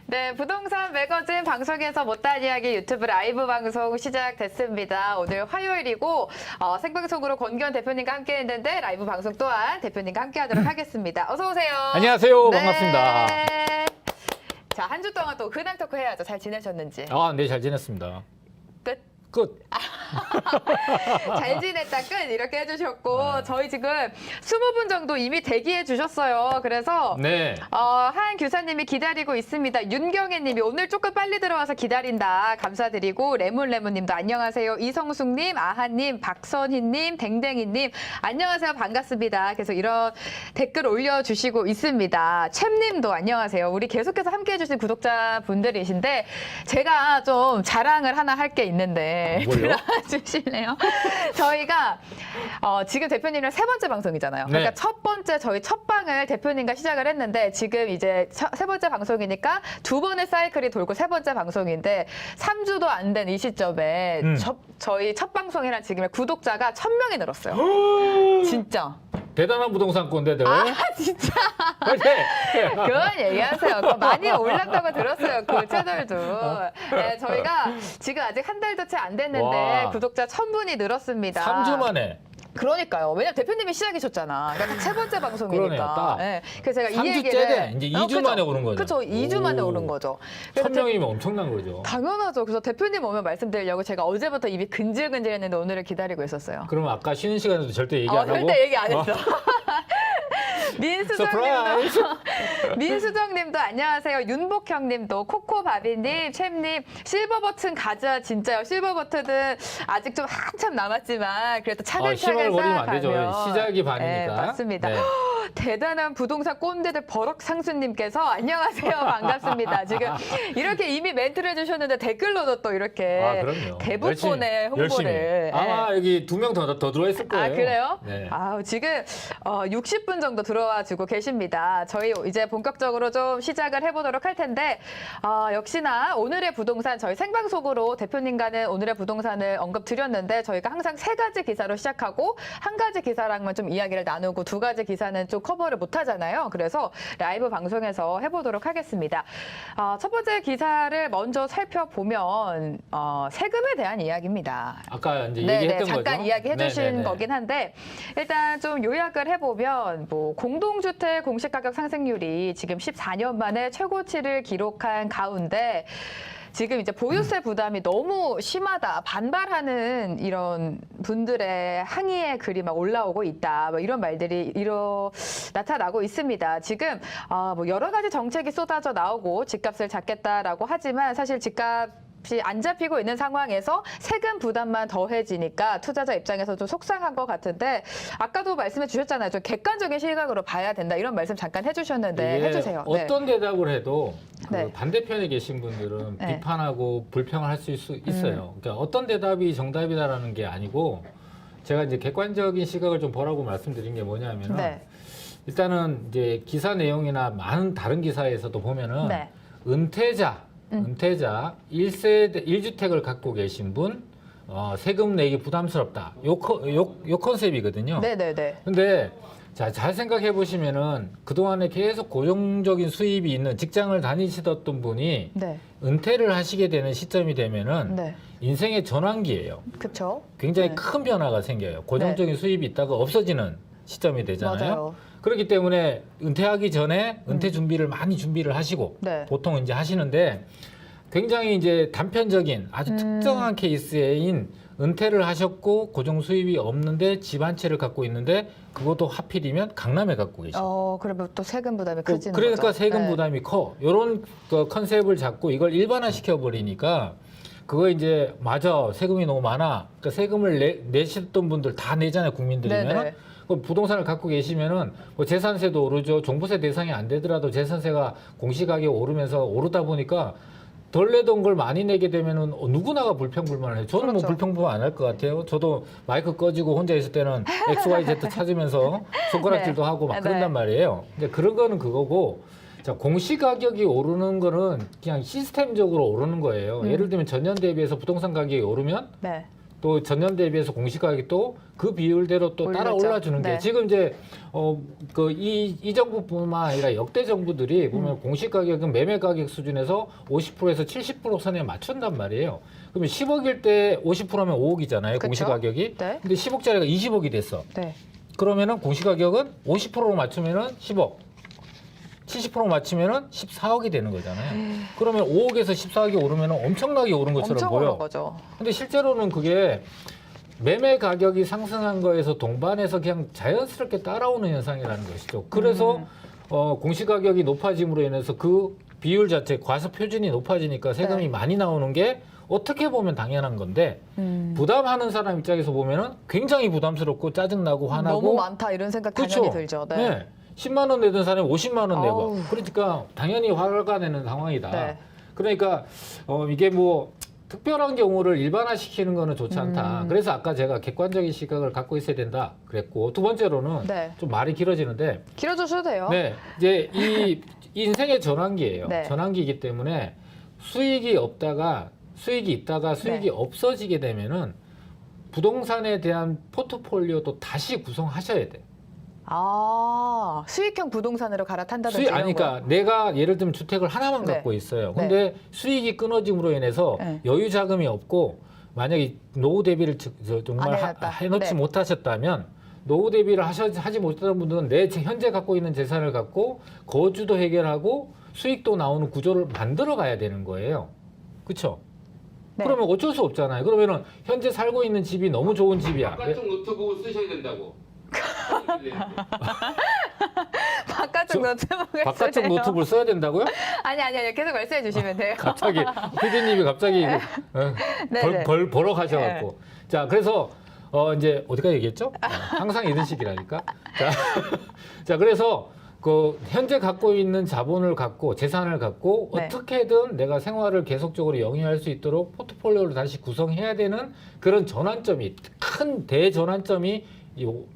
네, 부동산 매거진 방송에서 못다한 이야기 유튜브 라이브 방송 시작됐습니다. 오늘 화요일이고 생방송으로 권기현 대표님과 함께 했는데 라이브 방송 또한 대표님과 함께 하도록 하겠습니다. 어서 오세요. 안녕하세요. 네. 반갑습니다. 자, 한 주 동안 또 근황 토크 해야죠. 잘 지내셨는지. 네, 잘 지냈습니다. 끝. 끝. 잘 지냈다 끝 이렇게 해주셨고 저희 지금 20분 정도 이미 대기해 주셨어요. 그래서 네. 한 교사님이 기다리고 있습니다. 윤경애님이 오늘 조금 빨리 들어와서 기다린다 감사드리고 레몬레몬님도 안녕하세요. 이성숙님, 아하님, 박선희님, 댕댕이님 안녕하세요. 반갑습니다. 계속 이런 댓글 올려주시고 있습니다. 챔님도 안녕하세요. 우리 계속해서 함께해 주신 구독자분들이신데 제가 좀 자랑을 하나 할 게 있는데 뭘요? 주실래요? 저희가 지금 대표님이랑 세 번째 방송이잖아요. 네. 그러니까 첫 번째 저희 첫 방을 대표님과 시작을 했는데 지금 이제 세 번째 방송이니까 두 번의 사이클이 돌고 세 번째 방송인데 3주도 안 된 이 시점에 저희 첫 방송이랑 지금의 구독자가 1000명이 늘었어요. 진짜. 대단한 부동산 꼰대들. 진짜. 화이팅! 그건 얘기하세요. 그거 많이 올랐다고 들었어요. 그 채널도. 네, 저희가 지금 아직 한 달도 채 안 됐는데 와. 구독자 1000분이 늘었습니다. 3주 만에. 그러니까요. 왜냐면 대표님이 시작이셨잖아. 그러니까 세 번째 방송이니까. 그러네요, 딱. 네. 그래서 제가 이 3주째네. 얘기를 이제 2주 만에 오른 거죠. 그렇죠. 2주 만에 오른 거죠. 그래서 1000명이면 엄청난 거죠. 당연하죠. 그래서 대표님 오면 말씀드리려고 제가 어제부터 입이 근질근질했는데 오늘을 기다리고 있었어요. 그럼 아까 쉬는 시간에도 절대 얘기 안 하고? 절대 얘기 안 했어. 민수정님도 안녕하세요. 윤복형님도 코코바비님, 챔님 실버 버튼 가자 진짜요. 실버 버튼은 아직 좀 한참 남았지만 그래도 차근차근 버리면 안 되죠. 쌓아가면 시작이 반이니까. 네, 맞습니다. 네. 대단한 부동산 꼰대들 버럭상수님께서 안녕하세요. 반갑습니다. 지금 이렇게 이미 멘트를 해주셨는데 댓글로도 또 이렇게 그럼요. 대부폰의 홍보를. 아마 여기 2명 더 들어있을 거예요. 그래요? 네. 지금 60분 정도 들어와주고 계십니다. 저희 이제 본격적으로 좀 시작을 해보도록 할 텐데 역시나 오늘의 부동산 저희 생방송으로 대표님과는 오늘의 부동산을 언급드렸는데 저희가 항상 3가지 기사로 시작하고 한 가지 기사랑만 좀 이야기를 나누고 2가지 기사는 좀 커버를 못하잖아요. 그래서 라이브 방송에서 해보도록 하겠습니다. 첫 번째 기사를 먼저 살펴보면 세금에 대한 이야기입니다. 아까 이제 얘기했던 거죠. 잠깐 이야기해 주신 네네네. 거긴 한데 일단 좀 요약을 해보면 뭐 공동주택 공시가격 상승률이 지금 14년 만에 최고치를 기록한 가운데 지금 이제 보유세 부담이 너무 심하다, 반발하는 이런 분들의 항의의 글이 막 올라오고 있다, 뭐 이런 말들이 나타나고 있습니다. 지금 뭐 여러 가지 정책이 쏟아져 나오고 집값을 잡겠다라고 하지만 사실 집값 안 잡히고 있는 상황에서 세금 부담만 더해지니까 투자자 입장에서 좀 속상한 것 같은데 아까도 말씀해 주셨잖아요. 좀 객관적인 시각으로 봐야 된다. 이런 말씀 잠깐 해주셨는데 해주세요. 어떤 대답을 해도 네. 반대편에 계신 분들은 네. 비판하고 불평을 할 수 있어요. 그러니까 어떤 대답이 정답이다라는 게 아니고 제가 이제 객관적인 시각을 좀 보라고 말씀드린 게 뭐냐면은 네. 일단은 이제 기사 내용이나 많은 다른 기사에서도 보면은 네. 은퇴자 1주택을 갖고 계신 분 세금 내기 부담스럽다. 요 컨셉이거든요. 네네네. 근데 잘 생각해 보시면은 그동안에 계속 고정적인 수입이 있는 직장을 다니시던 분이 네. 은퇴를 하시게 되는 시점이 되면은 네. 인생의 전환기예요. 그쵸. 굉장히 네. 큰 변화가 생겨요. 고정적인 수입이 있다가 없어지는 시점이 되잖아요. 맞아요. 그렇기 때문에 은퇴하기 전에 은퇴 준비를 많이 준비를 하시고 네. 보통 이제 하시는데 굉장히 이제 단편적인 아주 특정한 케이스인 은퇴를 하셨고 고정 수입이 없는데 집 한 채를 갖고 있는데 그것도 하필이면 강남에 갖고 계시고 그러면 또 세금 부담이 커지는 그러니까 거죠. 세금 네. 부담이 커. 이런 컨셉을 잡고 이걸 일반화 시켜버리니까 그거 이제 맞아 세금이 너무 많아. 그러니까 세금을 내셨던 분들 다 내잖아요 국민들이면. 네네. 부동산을 갖고 계시면은 뭐 재산세도 오르죠. 종부세 대상이 안 되더라도 재산세가 공시가격 오르면서 오르다 보니까 덜 내던 걸 많이 내게 되면은 누구나가 불평불만을 해요. 저는 그렇죠. 뭐 불평불만 안 할 것 같아요. 저도 마이크 꺼지고 혼자 있을 때는 XYZ 찾으면서 손가락질도 네. 하고 막 네. 그런단 말이에요. 근데 그런 거는 그거고 자, 공시가격이 오르는 거는 그냥 시스템적으로 오르는 거예요. 예를 들면 전년 대비해서 부동산 가격이 오르면 네. 또 또 전년 대비해서 공시가격이 또 그 비율대로 또 따라 올렸죠. 올라주는 게 네. 지금 이제 이 정부뿐만 아니라 역대 정부들이 보면 공시가격은 매매 가격 수준에서 50%에서 70% 선에 맞춘단 말이에요. 그러면 10억일 때 50%면 5억이잖아요. 그쵸? 공시가격이. 네. 근데 10억짜리가 20억이 됐어. 네. 그러면은 공시가격은 50%로 맞추면은 10억. 70% 맞추면은 14억이 되는 거잖아요. 그러면 5억에서 14억이 오르면 엄청나게 오른 것처럼 엄청 보여. 오른 거죠. 근데 실제로는 그게 매매 가격이 상승한 거에서 동반해서 그냥 자연스럽게 따라오는 현상이라는 것이죠. 그래서 공시가격이 높아짐으로 인해서 그 비율 자체 과세 표준이 높아지니까 세금이 네. 많이 나오는 게 어떻게 보면 당연한 건데 부담하는 사람 입장에서 보면은 굉장히 부담스럽고 짜증나고 화나고 너무 많다 이런 생각 당연히 그렇죠. 들죠. 네. 네. 10만 원 내던 사람이 50만 원 내고 아우. 그러니까 당연히 화가 내는 상황이다. 네. 그러니까 이게 뭐 특별한 경우를 일반화시키는 거는 좋지 않다. 그래서 아까 제가 객관적인 시각을 갖고 있어야 된다 그랬고 두 번째로는 네. 좀 말이 길어지는데 길어주셔도 돼요. 네 이제 이 인생의 전환기예요. 네. 전환기이기 때문에 수익이 없다가 수익이 있다가 수익이 네. 없어지게 되면은 부동산에 대한 포트폴리오도 다시 구성하셔야 돼. 아, 수익형 부동산으로 갈아탄다든지 수익 이런 아니까 내가 예를 들면 주택을 하나만 네. 갖고 있어요. 네. 근데 수익이 끊어짐으로 인해서 네. 여유 자금이 없고 만약에 노후 대비를 정말 안 해놨다. 해놓지 네. 못하셨다면 노후 대비를 하지 못하는 분들은 내 현재 갖고 있는 재산을 갖고 거주도 해결하고 수익도 나오는 구조를 만들어 가야 되는 거예요. 그렇죠? 네. 그러면 어쩔 수 없잖아요. 그러면은 현재 살고 있는 집이 너무 좋은 집이야. 바깥쪽 노트북을 쓰셔야 된다고. 바깥쪽 노트북을 바깥쪽 쓰세요. 노트북을 써야 된다고요? 아니 계속 말씀해 주시면 돼요. 갑자기 피디님이 갑자기 네. 벌어 가셔갖고 자 그래서 이제 어디까지 얘기했죠? 항상 이런 식이라니까. 자 그래서 그 현재 갖고 있는 자본을 갖고 재산을 갖고 네. 어떻게든 내가 생활을 계속적으로 영위할 수 있도록 포트폴리오를 다시 구성해야 되는 그런 전환점이 큰 대전환점이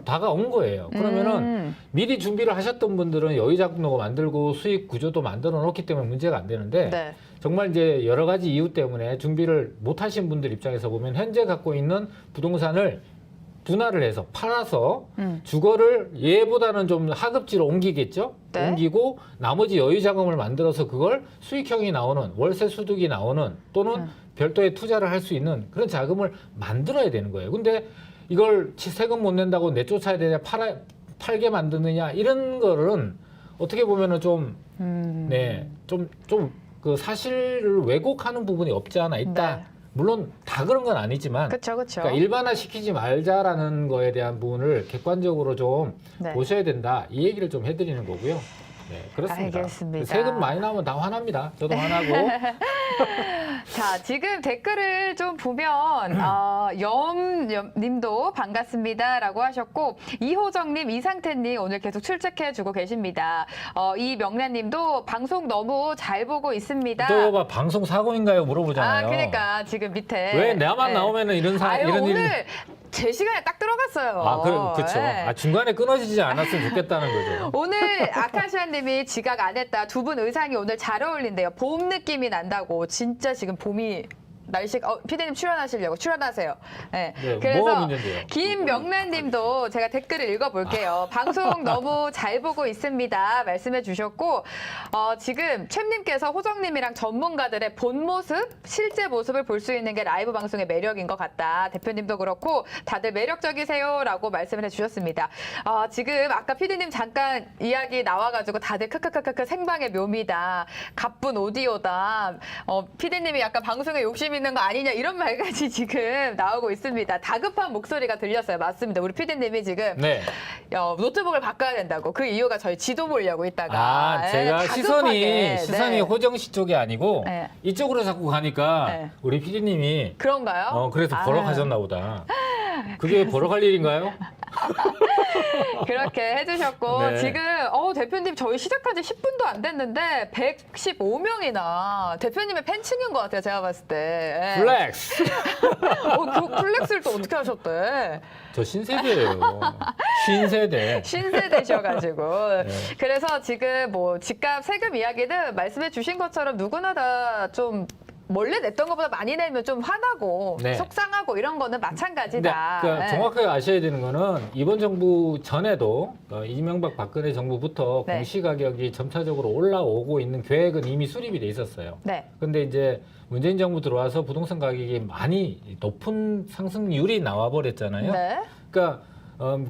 다가온 거예요. 그러면은 미리 준비를 하셨던 분들은 여유 자금도 만들고 수익 구조도 만들어 놓기 때문에 문제가 안 되는데 네. 정말 이제 여러 가지 이유 때문에 준비를 못 하신 분들 입장에서 보면 현재 갖고 있는 부동산을 분할을 해서 팔아서 주거를 얘보다는 좀 하급지로 옮기겠죠. 네. 옮기고 나머지 여유 자금을 만들어서 그걸 수익형이 나오는 월세 소득이 나오는 또는 별도의 투자를 할 수 있는 그런 자금을 만들어야 되는 거예요. 근데 이걸 세금 못 낸다고 내쫓아야 되냐 팔게 만드느냐 이런 거는 어떻게 보면은 좀 그 사실을 왜곡하는 부분이 없지 않아 있다. 네. 물론 다 그런 건 아니지만 그렇죠. 그러니까 일반화 시키지 말자라는 거에 대한 부분을 객관적으로 좀 네. 보셔야 된다. 이 얘기를 좀 해드리는 거고요. 네, 그렇습니다. 알겠습니다. 세금 많이 나오면 다 화납니다. 저도 화나고. 자, 지금 댓글을 좀 보면 님도 반갑습니다라고 하셨고 이호정님, 이상태님 오늘 계속 출첵해주고 계십니다. 이명란님도 방송 너무 잘 보고 있습니다. 또 봐 방송 사고인가요? 물어보잖아요. 그러니까 지금 밑에 왜 나만 네. 나오면은 이런 이런 오늘 일 제 시간에 딱 들어갔어요. 그렇죠. 네. 중간에 끊어지지 않았으면 좋겠다는 거죠. 오늘 아카시아님이 지각 안 했다. 두 분 의상이 오늘 잘 어울린대요. 봄 느낌이 난다고. 진짜 지금 봄이 날씨가 피디님 출연하세요. 네. 네, 그래서 뭐가 문제인데요? 김명란님도 제가 댓글을 읽어볼게요. 방송 너무 잘 보고 있습니다. 말씀해 주셨고 지금 챔님께서 호정님이랑 전문가들의 본 모습, 실제 모습을 볼 수 있는 게 라이브 방송의 매력인 것 같다. 대표님도 그렇고 다들 매력적이세요라고 말씀을 해주셨습니다. 지금 아까 피디님 잠깐 이야기 나와가지고 다들 크크크크크 생방의 묘미다. 가쁜 오디오다. 피디님이 약간 방송에 욕심 있는 거 아니냐 이런 말까지 지금 나오고 있습니다. 다급한 목소리가 들렸어요. 맞습니다. 우리 피디님이 지금 네. 노트북을 바꿔야 된다고. 그 이유가 저희 지도 보려고 있다가 제가 다급하게. 시선이 네. 호정 씨 쪽이 아니고 네. 이쪽으로 자꾸 가니까 네. 우리 피디님이 그런가요? 그래서 버럭하셨나 보다. 그게 버럭할 일인가요? 그렇게 해주셨고 네. 지금 대표님 저희 시작한 지 10분도 안 됐는데 115명이나 대표님의 팬층인 것 같아요. 제가 봤을 때. 플렉스. 그 플렉스를 또 어떻게 하셨대? 저 신세대예요. 신세대. 신세대셔가지고. 네. 그래서 지금 뭐 집값 세금 이야기는 말씀해 주신 것처럼 누구나 다 좀 원래 냈던 것보다 많이 내면 좀 화나고 네. 속상하고 이런 거는 근데 마찬가지다. 그러니까 네. 정확하게 아셔야 되는 거는 이번 정부 전에도 이명박 박근혜 정부부터 네. 공시가격이 점차적으로 올라오고 있는 계획은 이미 수립이 돼 있었어요. 네. 근데 이제 문재인 정부 들어와서 부동산 가격이 많이 높은 상승률이 나와 버렸잖아요. 네. 그러니까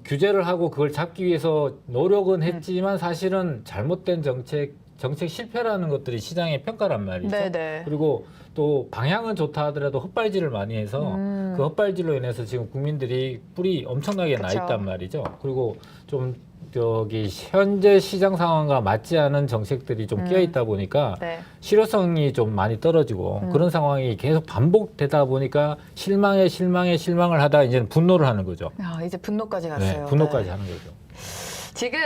규제를 하고 그걸 잡기 위해서 노력은 했지만 사실은 잘못된 정책 실패라는 것들이 시장의 평가란 말이죠. 네네. 그리고 또 방향은 좋다 하더라도 헛발질을 많이 해서 그 헛발질로 인해서 지금 국민들이 뿔이 엄청나게 나 그쵸. 있단 말이죠. 그리고 좀 저기 현재 시장 상황과 맞지 않은 정책들이 좀 끼어 있다 보니까 네. 실효성이 좀 많이 떨어지고 그런 상황이 계속 반복되다 보니까 실망을 하다 이제는 분노를 하는 거죠. 아, 이제 분노까지 갔어요. 네, 분노까지 네. 하는 거죠. 지금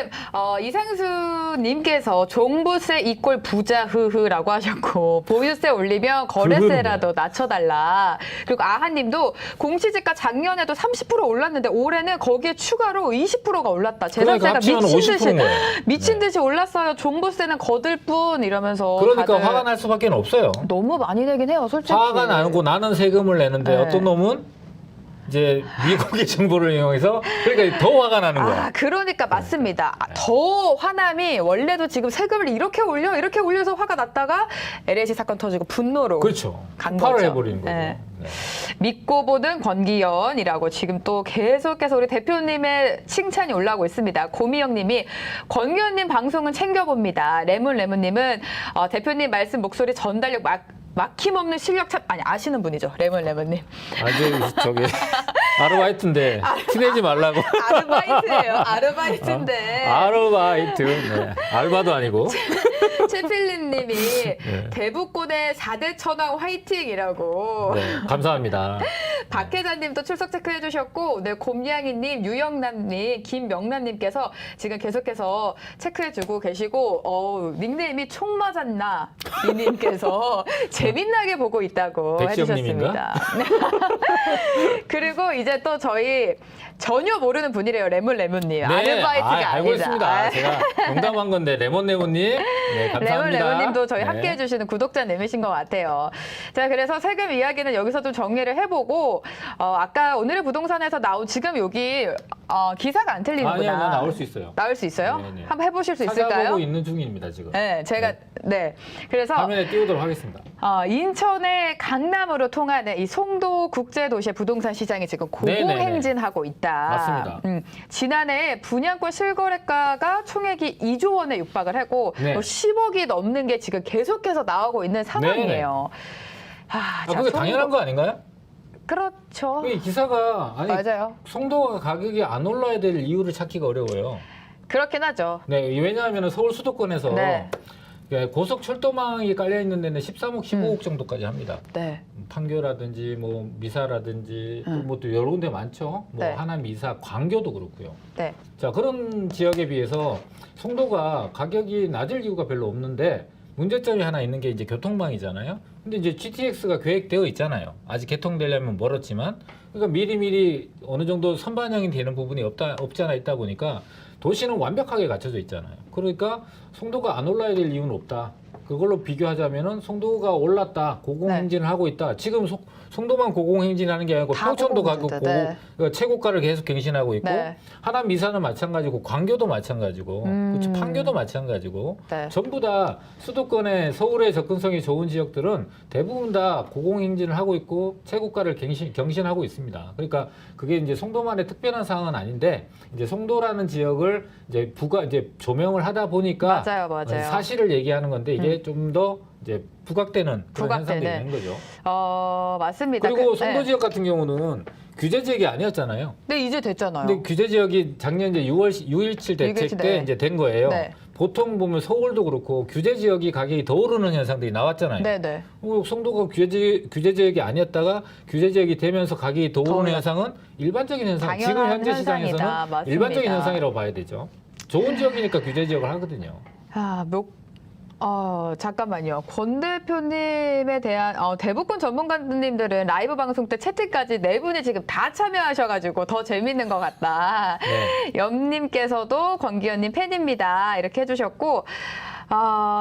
이상수님께서 종부세 이꼴 부자 흐흐라고 하셨고 보유세 올리면 거래세라도 낮춰달라. 그리고 아하님도 공시지가 작년에도 30% 올랐는데 올해는 거기에 추가로 20%가 올랐다. 재산세가 합치면 미친 듯이 50%인 거예요. 미친 네. 듯이 올랐어요. 종부세는 거들 뿐 이러면서 그러니까 다들 화가 날 수밖에 없어요. 너무 많이 내긴 해요, 솔직히. 화가 나고 나는 세금을 내는데 네. 어떤 놈은 이제 미국의 정보를 이용해서 그러니까 더 화가 나는 거야. 아, 그러니까 맞습니다. 더 화남이 원래도 지금 세금을 이렇게 올려서 화가 났다가 LH 사건 터지고 분노로 그렇죠. 간 폭발을 거죠. 해버리는 거죠. 네. 네. 믿고 보는 권기현이라고 지금 또 계속해서 우리 대표님의 칭찬이 올라오고 있습니다. 고미영님이 권기현님 방송은 챙겨봅니다. 레몬님은 대표님 말씀 목소리 전달력 막힘없는 실력 참 아니 아시는 분이죠. 레몬님. 아주 저기 아르바이트인데 티내지 말라고. 아르바이트예요. 아르바이트인데. 아르바이트. 네. 알바도 아니고. 최필린님이 네. 대북군의 4대 천왕 화이팅이라고. 네, 감사합니다. 박혜자님도 출석 체크해 주셨고, 네, 곰냥이님, 유영남님, 김명란님께서 지금 계속해서 체크해 주고 계시고, 닉네임이 총 맞았나 이님께서 재밌나게 보고 있다고 백지영님인가? 해주셨습니다. 그리고 이제 또 저희 전혀 모르는 분이래요, 레몬님. 아르바이트가 알고 아니다. 있습니다. 제가 농담한 건데 레몬님, 네, 감사합니다. 레몬님도 저희 네. 함께 해주시는 구독자님이신 것 같아요. 자, 그래서 세금 이야기는 여기서 좀 정리를 해보고, 아까 오늘의 부동산에서 나온 지금 여기 기사가 안 틀리는구나. 아니요, 나올 수 있어요. 나올 수 있어요? 네네. 한번 해보실 수 있을까요? 찾아보고 있는 중입니다 지금. 네, 제가 그래서 화면에 띄우도록 하겠습니다. 인천의 강남으로 통하는 이 송도 국제도시의 부동산 시장이 지금 고공행진하고 있다. 맞습니다. 지난해 분양권 실거래가가 총액이 2조 원에 육박을 하고 네. 10억이 넘는 게 지금 계속해서 나오고 있는 상황이에요. 자, 그게 당연한 거 아닌가요? 그렇죠. 이 기사가 아니 맞아요. 송도가 가격이 안 올라야 될 이유를 찾기가 어려워요. 그렇긴 하죠. 네, 왜냐하면 서울 수도권에서 네. 고속철도망이 깔려 있는 데는 13억, 15억 정도까지 합니다. 네. 판교라든지 뭐 미사라든지 또 여러 군데 많죠. 뭐 네. 하남, 미사, 광교도 그렇고요. 네. 자, 그런 지역에 비해서 송도가 가격이 낮을 이유가 별로 없는데 문제점이 하나 있는 게 이제 교통망이잖아요. 근데 이제 GTX가 계획되어 있잖아요. 아직 개통되려면 멀었지만, 그러니까 미리미리 어느 정도 선반영이 되는 부분이 없지 않아 있다 보니까 도시는 완벽하게 갖춰져 있잖아요. 그러니까 송도가 안 올라야 될 이유는 없다. 그걸로 비교하자면은 송도가 올랐다, 고공행진을 하고 있다. 지금 송도만 고공행진하는 게 아니고 다 평촌도 가격 고공행진이다. 네. 그러니까 최고가를 계속 갱신하고 있고 네. 하남 미사는 마찬가지고 광교도 마찬가지고 그렇죠. 판교도 마찬가지고 네. 전부 다 수도권의 서울의 접근성이 좋은 지역들은 대부분 다 고공행진을 하고 있고 최고가를 경신하고 있습니다. 그러니까 그게 이제 송도만의 특별한 상황은 아닌데 이제 송도라는 지역을 이제 이제 조명을 하다 보니까 맞아요. 사실을 얘기하는 건데 이게 좀 더 이제 부각되는 그런 현상도 부각되는. 있는 거죠. 맞습니다. 그리고 송도 지역 같은 경우는 규제 지역이 아니었잖아요. 네, 이제 됐잖아요. 근데 규제 지역이 작년 이제 6.17 대책 때 네. 이제 된 거예요. 네. 보통 보면 서울도 그렇고 규제 지역이 가격이 더 오르는 현상들이 나왔잖아요. 네네. 송도가 규제 지역이 아니었다가 규제 지역이 되면서 가격이 더 오르는 올랐- 현상은 일반적인 현상. 지금 당연한 현재 시장에서는 현상이다. 맞습니다. 일반적인 현상이라고 봐야 되죠. 좋은 지역이니까 규제 지역을 하거든요. 잠깐만요. 권 대표님에 대한 대북권 전문가님들은 라이브 방송 때 채팅까지 네 분이 지금 다 참여하셔가지고 더 재밌는 것 같다. 네. 염님께서도 권기현님 팬입니다. 이렇게 해주셨고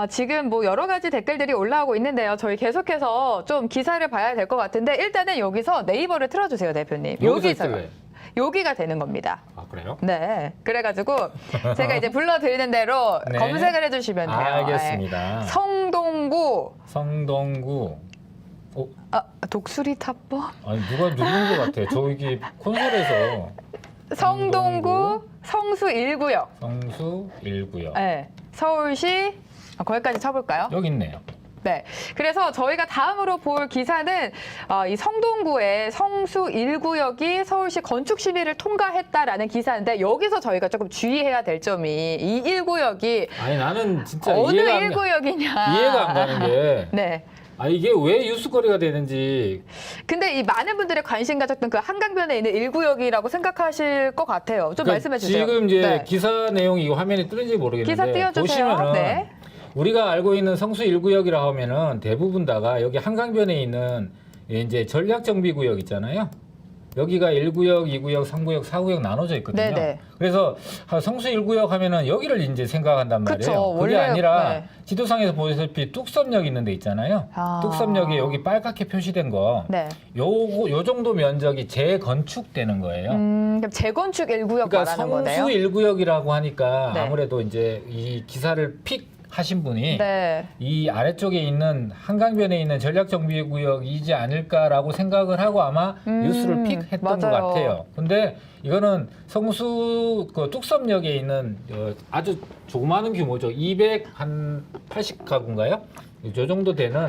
지금 뭐 여러 가지 댓글들이 올라오고 있는데요. 저희 계속해서 좀 기사를 봐야 될 것 같은데 일단은 여기서 네이버를 틀어주세요, 대표님. 여기서 여기서요. 여기가 되는 겁니다. 아, 그래요? 네. 그래가지고 제가 이제 불러드리는 대로 네. 검색을 해주시면 돼요. 알겠습니다. 네. 성동구. 성동구. 독수리 탑법? 아니 누가 누른 것 같아요. 저기 콘솔에서 성동구 성수 1구역. 성수 1구역. 네. 서울시 거기까지 쳐볼까요? 여기 있네요. 네. 그래서 저희가 다음으로 볼 기사는 이 성동구의 성수 1구역이 서울시 건축 심의를 통과했다라는 기사인데 여기서 저희가 조금 주의해야 될 점이 이 1구역이 아니 나는 진짜 어느 이해가 1구역이냐. 이해가 안 가는 게 네. 이게 왜 뉴스거리가 되는지. 근데 이 많은 분들이 관심 가졌던 그 한강변에 있는 1구역이라고 생각하실 것 같아요. 좀 그러니까 말씀해 주세요. 지금 이제 네. 기사 내용이 이거 화면에 뜨는지 모르겠는데 기사 띄워주세요. 보시면은 네. 우리가 알고 있는 성수 1구역이라 하면은 대부분 다가 여기 한강변에 있는 이제 전략정비구역 있잖아요. 여기가 1구역, 2구역, 3구역, 4구역 나눠져 있거든요. 네네. 그래서 성수 1구역 하면은 여기를 이제 생각한단 말이에요. 그쵸, 그게 원래, 아니라 네. 지도상에서 보시다시피 뚝섬역 있는 데 있잖아요. 뚝섬역에 여기 빨갛게 표시된 거. 네. 요 정도 면적이 재건축되는 거예요. 그럼 재건축 1구역 그러니까 말하는 거네요. 성수 1구역이라고 하니까 네. 아무래도 이제 이 기사를 픽 하신 분이 네. 이 아래쪽에 있는 한강변에 있는 전략정비구역이지 않을까라고 생각을 하고 아마 뉴스를 픽했던 것 맞아요. 같아요. 근데 이거는 성수 그 뚝섬역에 있는 아주 조그마한 규모죠. 280가구인가요? 이 정도 되는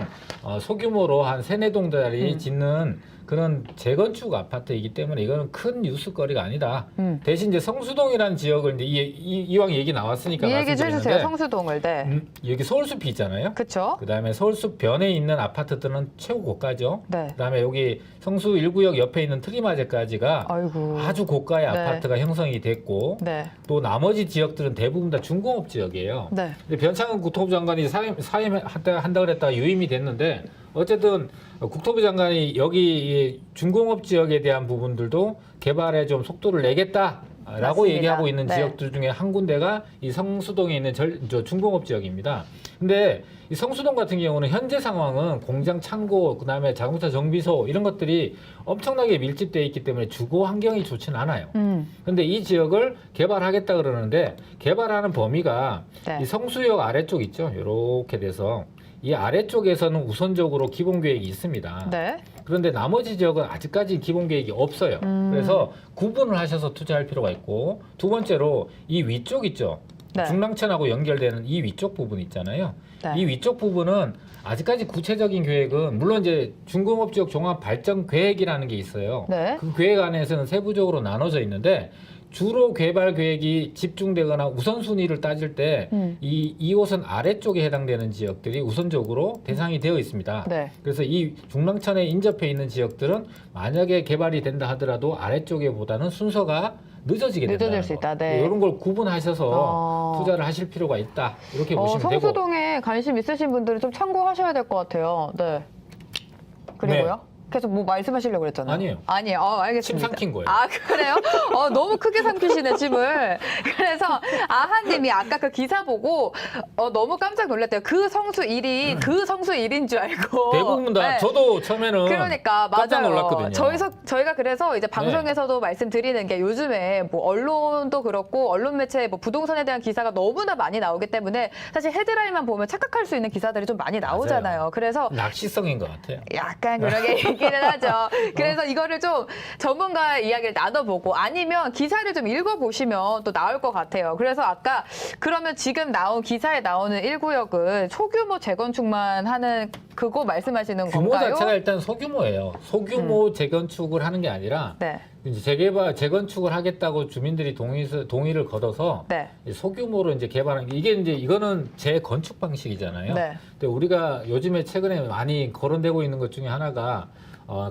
소규모로 한 3-4동짜리 짓는 그런 재건축 아파트이기 때문에 이거는 큰 뉴스거리가 아니다. 대신 이제 성수동이라는 지역을 이제 이왕 얘기 나왔으니까 이 얘기 좀 해주세요. 말씀드리는데 성수동을. 네. 여기 서울숲이 있잖아요. 그렇죠. 그다음에 서울숲 변에 있는 아파트들은 최고 고가죠. 네. 그다음에 여기 성수 1구역 옆에 있는 트리마제까지가 아이고. 아주 고가의 네. 아파트가 형성이 됐고 네. 또 나머지 지역들은 대부분 다 중공업 지역이에요. 네. 근데 변창흠 국토부 장관이 사임한다 그랬다가 유임이 됐는데 어쨌든 국토부 장관이 여기 중공업 지역에 대한 부분들도 개발에 좀 속도를 내겠다라고 맞습니다. 얘기하고 있는 네. 지역들 중에 한 군데가 이 성수동에 있는 중공업 지역입니다. 근데 이 성수동 같은 경우는 현재 상황은 공장 창고, 그다음에 자동차 정비소 이런 것들이 엄청나게 밀집되어 있기 때문에 주거 환경이 좋지는 않아요. 근데 이 지역을 개발하겠다 그러는데 개발하는 범위가 네. 이 성수역 아래쪽 있죠. 이렇게 돼서 이 아래쪽에서는 우선적으로 기본 계획이 있습니다. 네. 그런데 나머지 지역은 아직까지 기본 계획이 없어요. 그래서 구분을 하셔서 투자할 필요가 있고 두 번째로 이 위쪽 있죠. 네. 중랑천하고 연결되는 이 위쪽 부분 있잖아요. 네. 이 위쪽 부분은 아직까지 구체적인 계획은 물론 이제 중공업 지역 종합 발전 계획이라는 게 있어요. 네. 그 계획 안에서는 세부적으로 나눠져 있는데 주로 개발 계획이 집중되거나 우선순위를 따질 때 이 2호선 아래쪽에 해당되는 지역들이 우선적으로 대상이 되어 있습니다. 네. 그래서 이 중랑천에 인접해 있는 지역들은 만약에 개발이 된다 하더라도 아래쪽에 보다는 순서가 늦어지게 된다는 늦어질 수 거. 있다. 네. 이런 걸 구분하셔서 투자를 하실 필요가 있다. 이렇게 보시면 되고. 성수동에 관심 있으신 분들은 좀 참고하셔야 될 것 같아요. 네. 그리고요? 계속 뭐 말씀하시려고 그랬잖아요. 아니에요. 아니에요. 알겠습니다. 침 삼킨 거예요. 아, 그래요? 너무 크게 삼키시네, 침을. 그래서 아하님이 아까 그 기사 보고 너무 깜짝 놀랐대요. 그 성수 1이 그 성수 1인 줄 알고. 대부분 다 네. 저도 처음에는 그러니까 깜짝 맞아요. 놀랐거든요. 저희가 그래서 이제 방송에서도 말씀드리는 게 요즘에 뭐 언론도 그렇고 언론 매체 뭐 부동산에 대한 기사가 너무나 많이 나오기 때문에 사실 헤드라인만 보면 착각할 수 있는 기사들이 좀 많이 나오잖아요. 맞아요. 그래서 낚시성인 것 같아요. 약간 그러게 얘기를 하죠. 그래서 이거를 좀 전문가 이야기를 나눠보고 아니면 기사를 좀 읽어보시면 또 나올 것 같아요. 그래서 아까 그러면 지금 나온 기사에 나오는 1구역은 소규모 재건축만 하는 그거 말씀하시는 규모 건가요? 자체가 일단 소규모예요. 소규모 재건축을 하는 게 아니라 네. 이제 재건축을 하겠다고 주민들이 동의를 거둬서 네. 소규모로 이제 개발한 게 이거는 재건축 방식이잖아요. 네. 근데 우리가 요즘에 최근에 많이 거론되고 있는 것 중에 하나가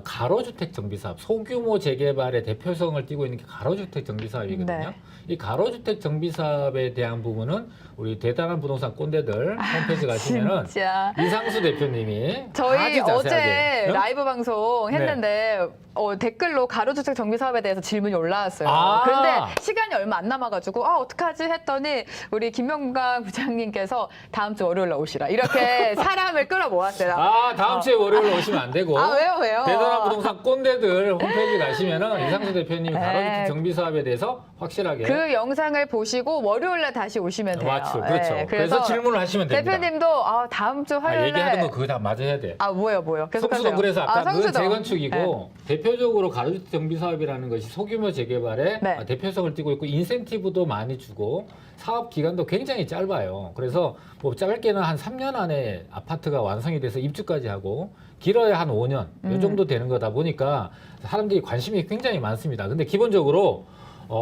가로주택 정비사업, 소규모 재개발의 대표성을 띠고 있는 게 가로주택 정비사업이거든요. 네. 이 가로주택 정비사업에 대한 부분은 우리 대단한 부동산 꼰대들 홈페이지 가시면은 진짜. 이상수 대표님이 저희 아주 어제 자세하게, 어? 라이브 방송 했는데 댓글로 가로주택 정비 사업에 대해서 질문이 올라왔어요. 아. 그런데 시간이 얼마 안 남아가지고 어떡하지 했더니 우리 김명관 부장님께서 다음 주 월요일 날 오시라 이렇게 사람을 끌어 모았어요. 다음 주에 월요일에 오시면 안 되고. 왜요? 대단한 부동산 꼰대들 홈페이지 가시면은 이상수 대표님이 네. 가로주택 정비 사업에 대해서 확실하게 그 영상을 보시고 월요일 날 다시 오시면 돼요. 맞죠, 그렇죠. 네, 그래서 질문을 하시면 됩니다. 대표님도 다음 주 화요일 날 얘기하던 거 그거 다 맞아 해야 돼. 뭐요? 계속하세요. 성수동 그래서 아까 그건 성수동. 재건축이고 대표적으로 가로주택 정비 사업이라는 것이 소규모 재개발에 네. 대표성을 띠고 있고 인센티브도 많이 주고 사업 기간도 굉장히 짧아요. 그래서 뭐 짧게는 한 3년 안에 아파트가 완성이 돼서 입주까지 하고 길어야 한 5년 이 정도 되는 거다 보니까 사람들이 관심이 굉장히 많습니다. 근데 기본적으로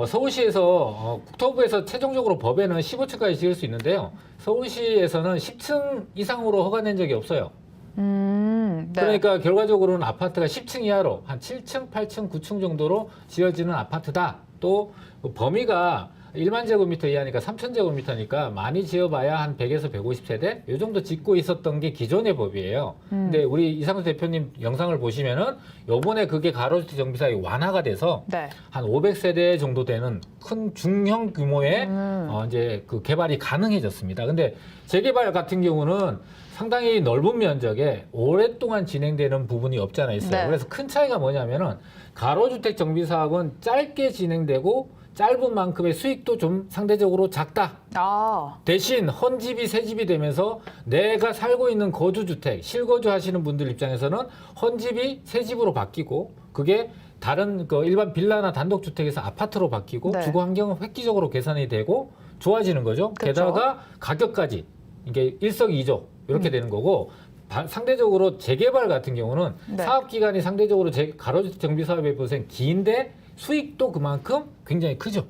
서울시에서 국토부에서 최종적으로 법에는 15층까지 지을 수 있는데요. 서울시에서는 10층 이상으로 허가낸 적이 없어요. 네. 그러니까 결과적으로는 아파트가 10층 이하로 한 7층, 8층, 9층 정도로 지어지는 아파트다. 또그 범위가 1만 제곱미터 이하니까 3천 제곱미터니까 많이 지어봐야 한 100에서 150세대 이 정도 짓고 있었던 게 기존의 법이에요. 근데 우리 이상수 대표님 영상을 보시면은 요번에 그게 가로주택 정비사업이 완화가 돼서 네. 한 500세대 정도 되는 큰 중형 규모의 이제 그 개발이 가능해졌습니다. 근데 재개발 같은 경우는 상당히 넓은 면적에 오랫동안 진행되는 부분이 없지 않아 있어요. 네. 그래서 큰 차이가 뭐냐면은 가로주택 정비 사업은 짧게 진행되고 짧은 만큼의 수익도 좀 상대적으로 작다. 대신 헌집이 새집이 되면서 내가 살고 있는 거주주택, 실거주 하시는 분들 입장에서는 헌집이 새집으로 바뀌고 그게 다른 그 일반 빌라나 단독주택에서 아파트로 바뀌고 네. 주거 환경은 획기적으로 개선이 되고 좋아지는 거죠. 그렇죠. 게다가 가격까지 이게 일석이조 이렇게 되는 거고 상대적으로 재개발 같은 경우는 네. 사업 기간이 상대적으로 가로주택 정비 사업에 비해서는 긴데 수익도 그만큼 굉장히 크죠.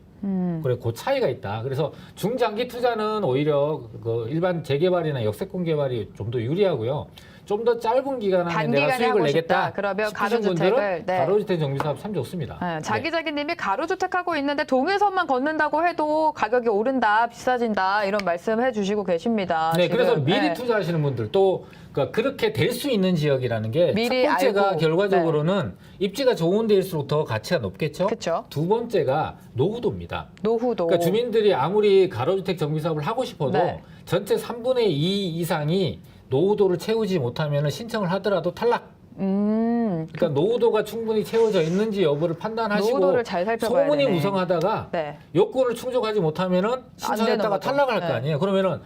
그래, 그 차이가 있다. 그래서 중장기 투자는 오히려 그 일반 재개발이나 역세권 개발이 좀 더 유리하고요. 좀 더 짧은 기간 안에 내가 단기간에 수익을 하고 내겠다. 싶다. 그러면 싶으신 가로주택을, 분들은 네. 가로주택 정비 사업 참 좋습니다. 네. 자기자기님이 가로주택 하고 있는데 동해선만 걷는다고 해도 가격이 오른다, 비싸진다 이런 말씀해 주시고 계십니다. 네, 지금. 그래서 미리 네. 투자하시는 분들 또 그러니까 그렇게 될 수 있는 지역이라는 게 첫 미리 번째가 알고, 결과적으로는 입지가 좋은 데일수록 더 가치가 높겠죠. 그쵸. 두 번째가 노후도입니다. 노후도. 그러니까 주민들이 아무리 가로주택 정비 사업을 하고 싶어도 네. 전체 3분의 2 이상이 노후도를 채우지 못하면 신청을 하더라도 탈락. 그러니까 노후도가 충분히 채워져 있는지 여부를 판단하시고 노후도를 잘 살펴봐야 소문이 되네. 무성하다가 네. 요건을 충족하지 못하면은 신청했다가 거죠. 탈락할 거 네. 아니에요. 그러면은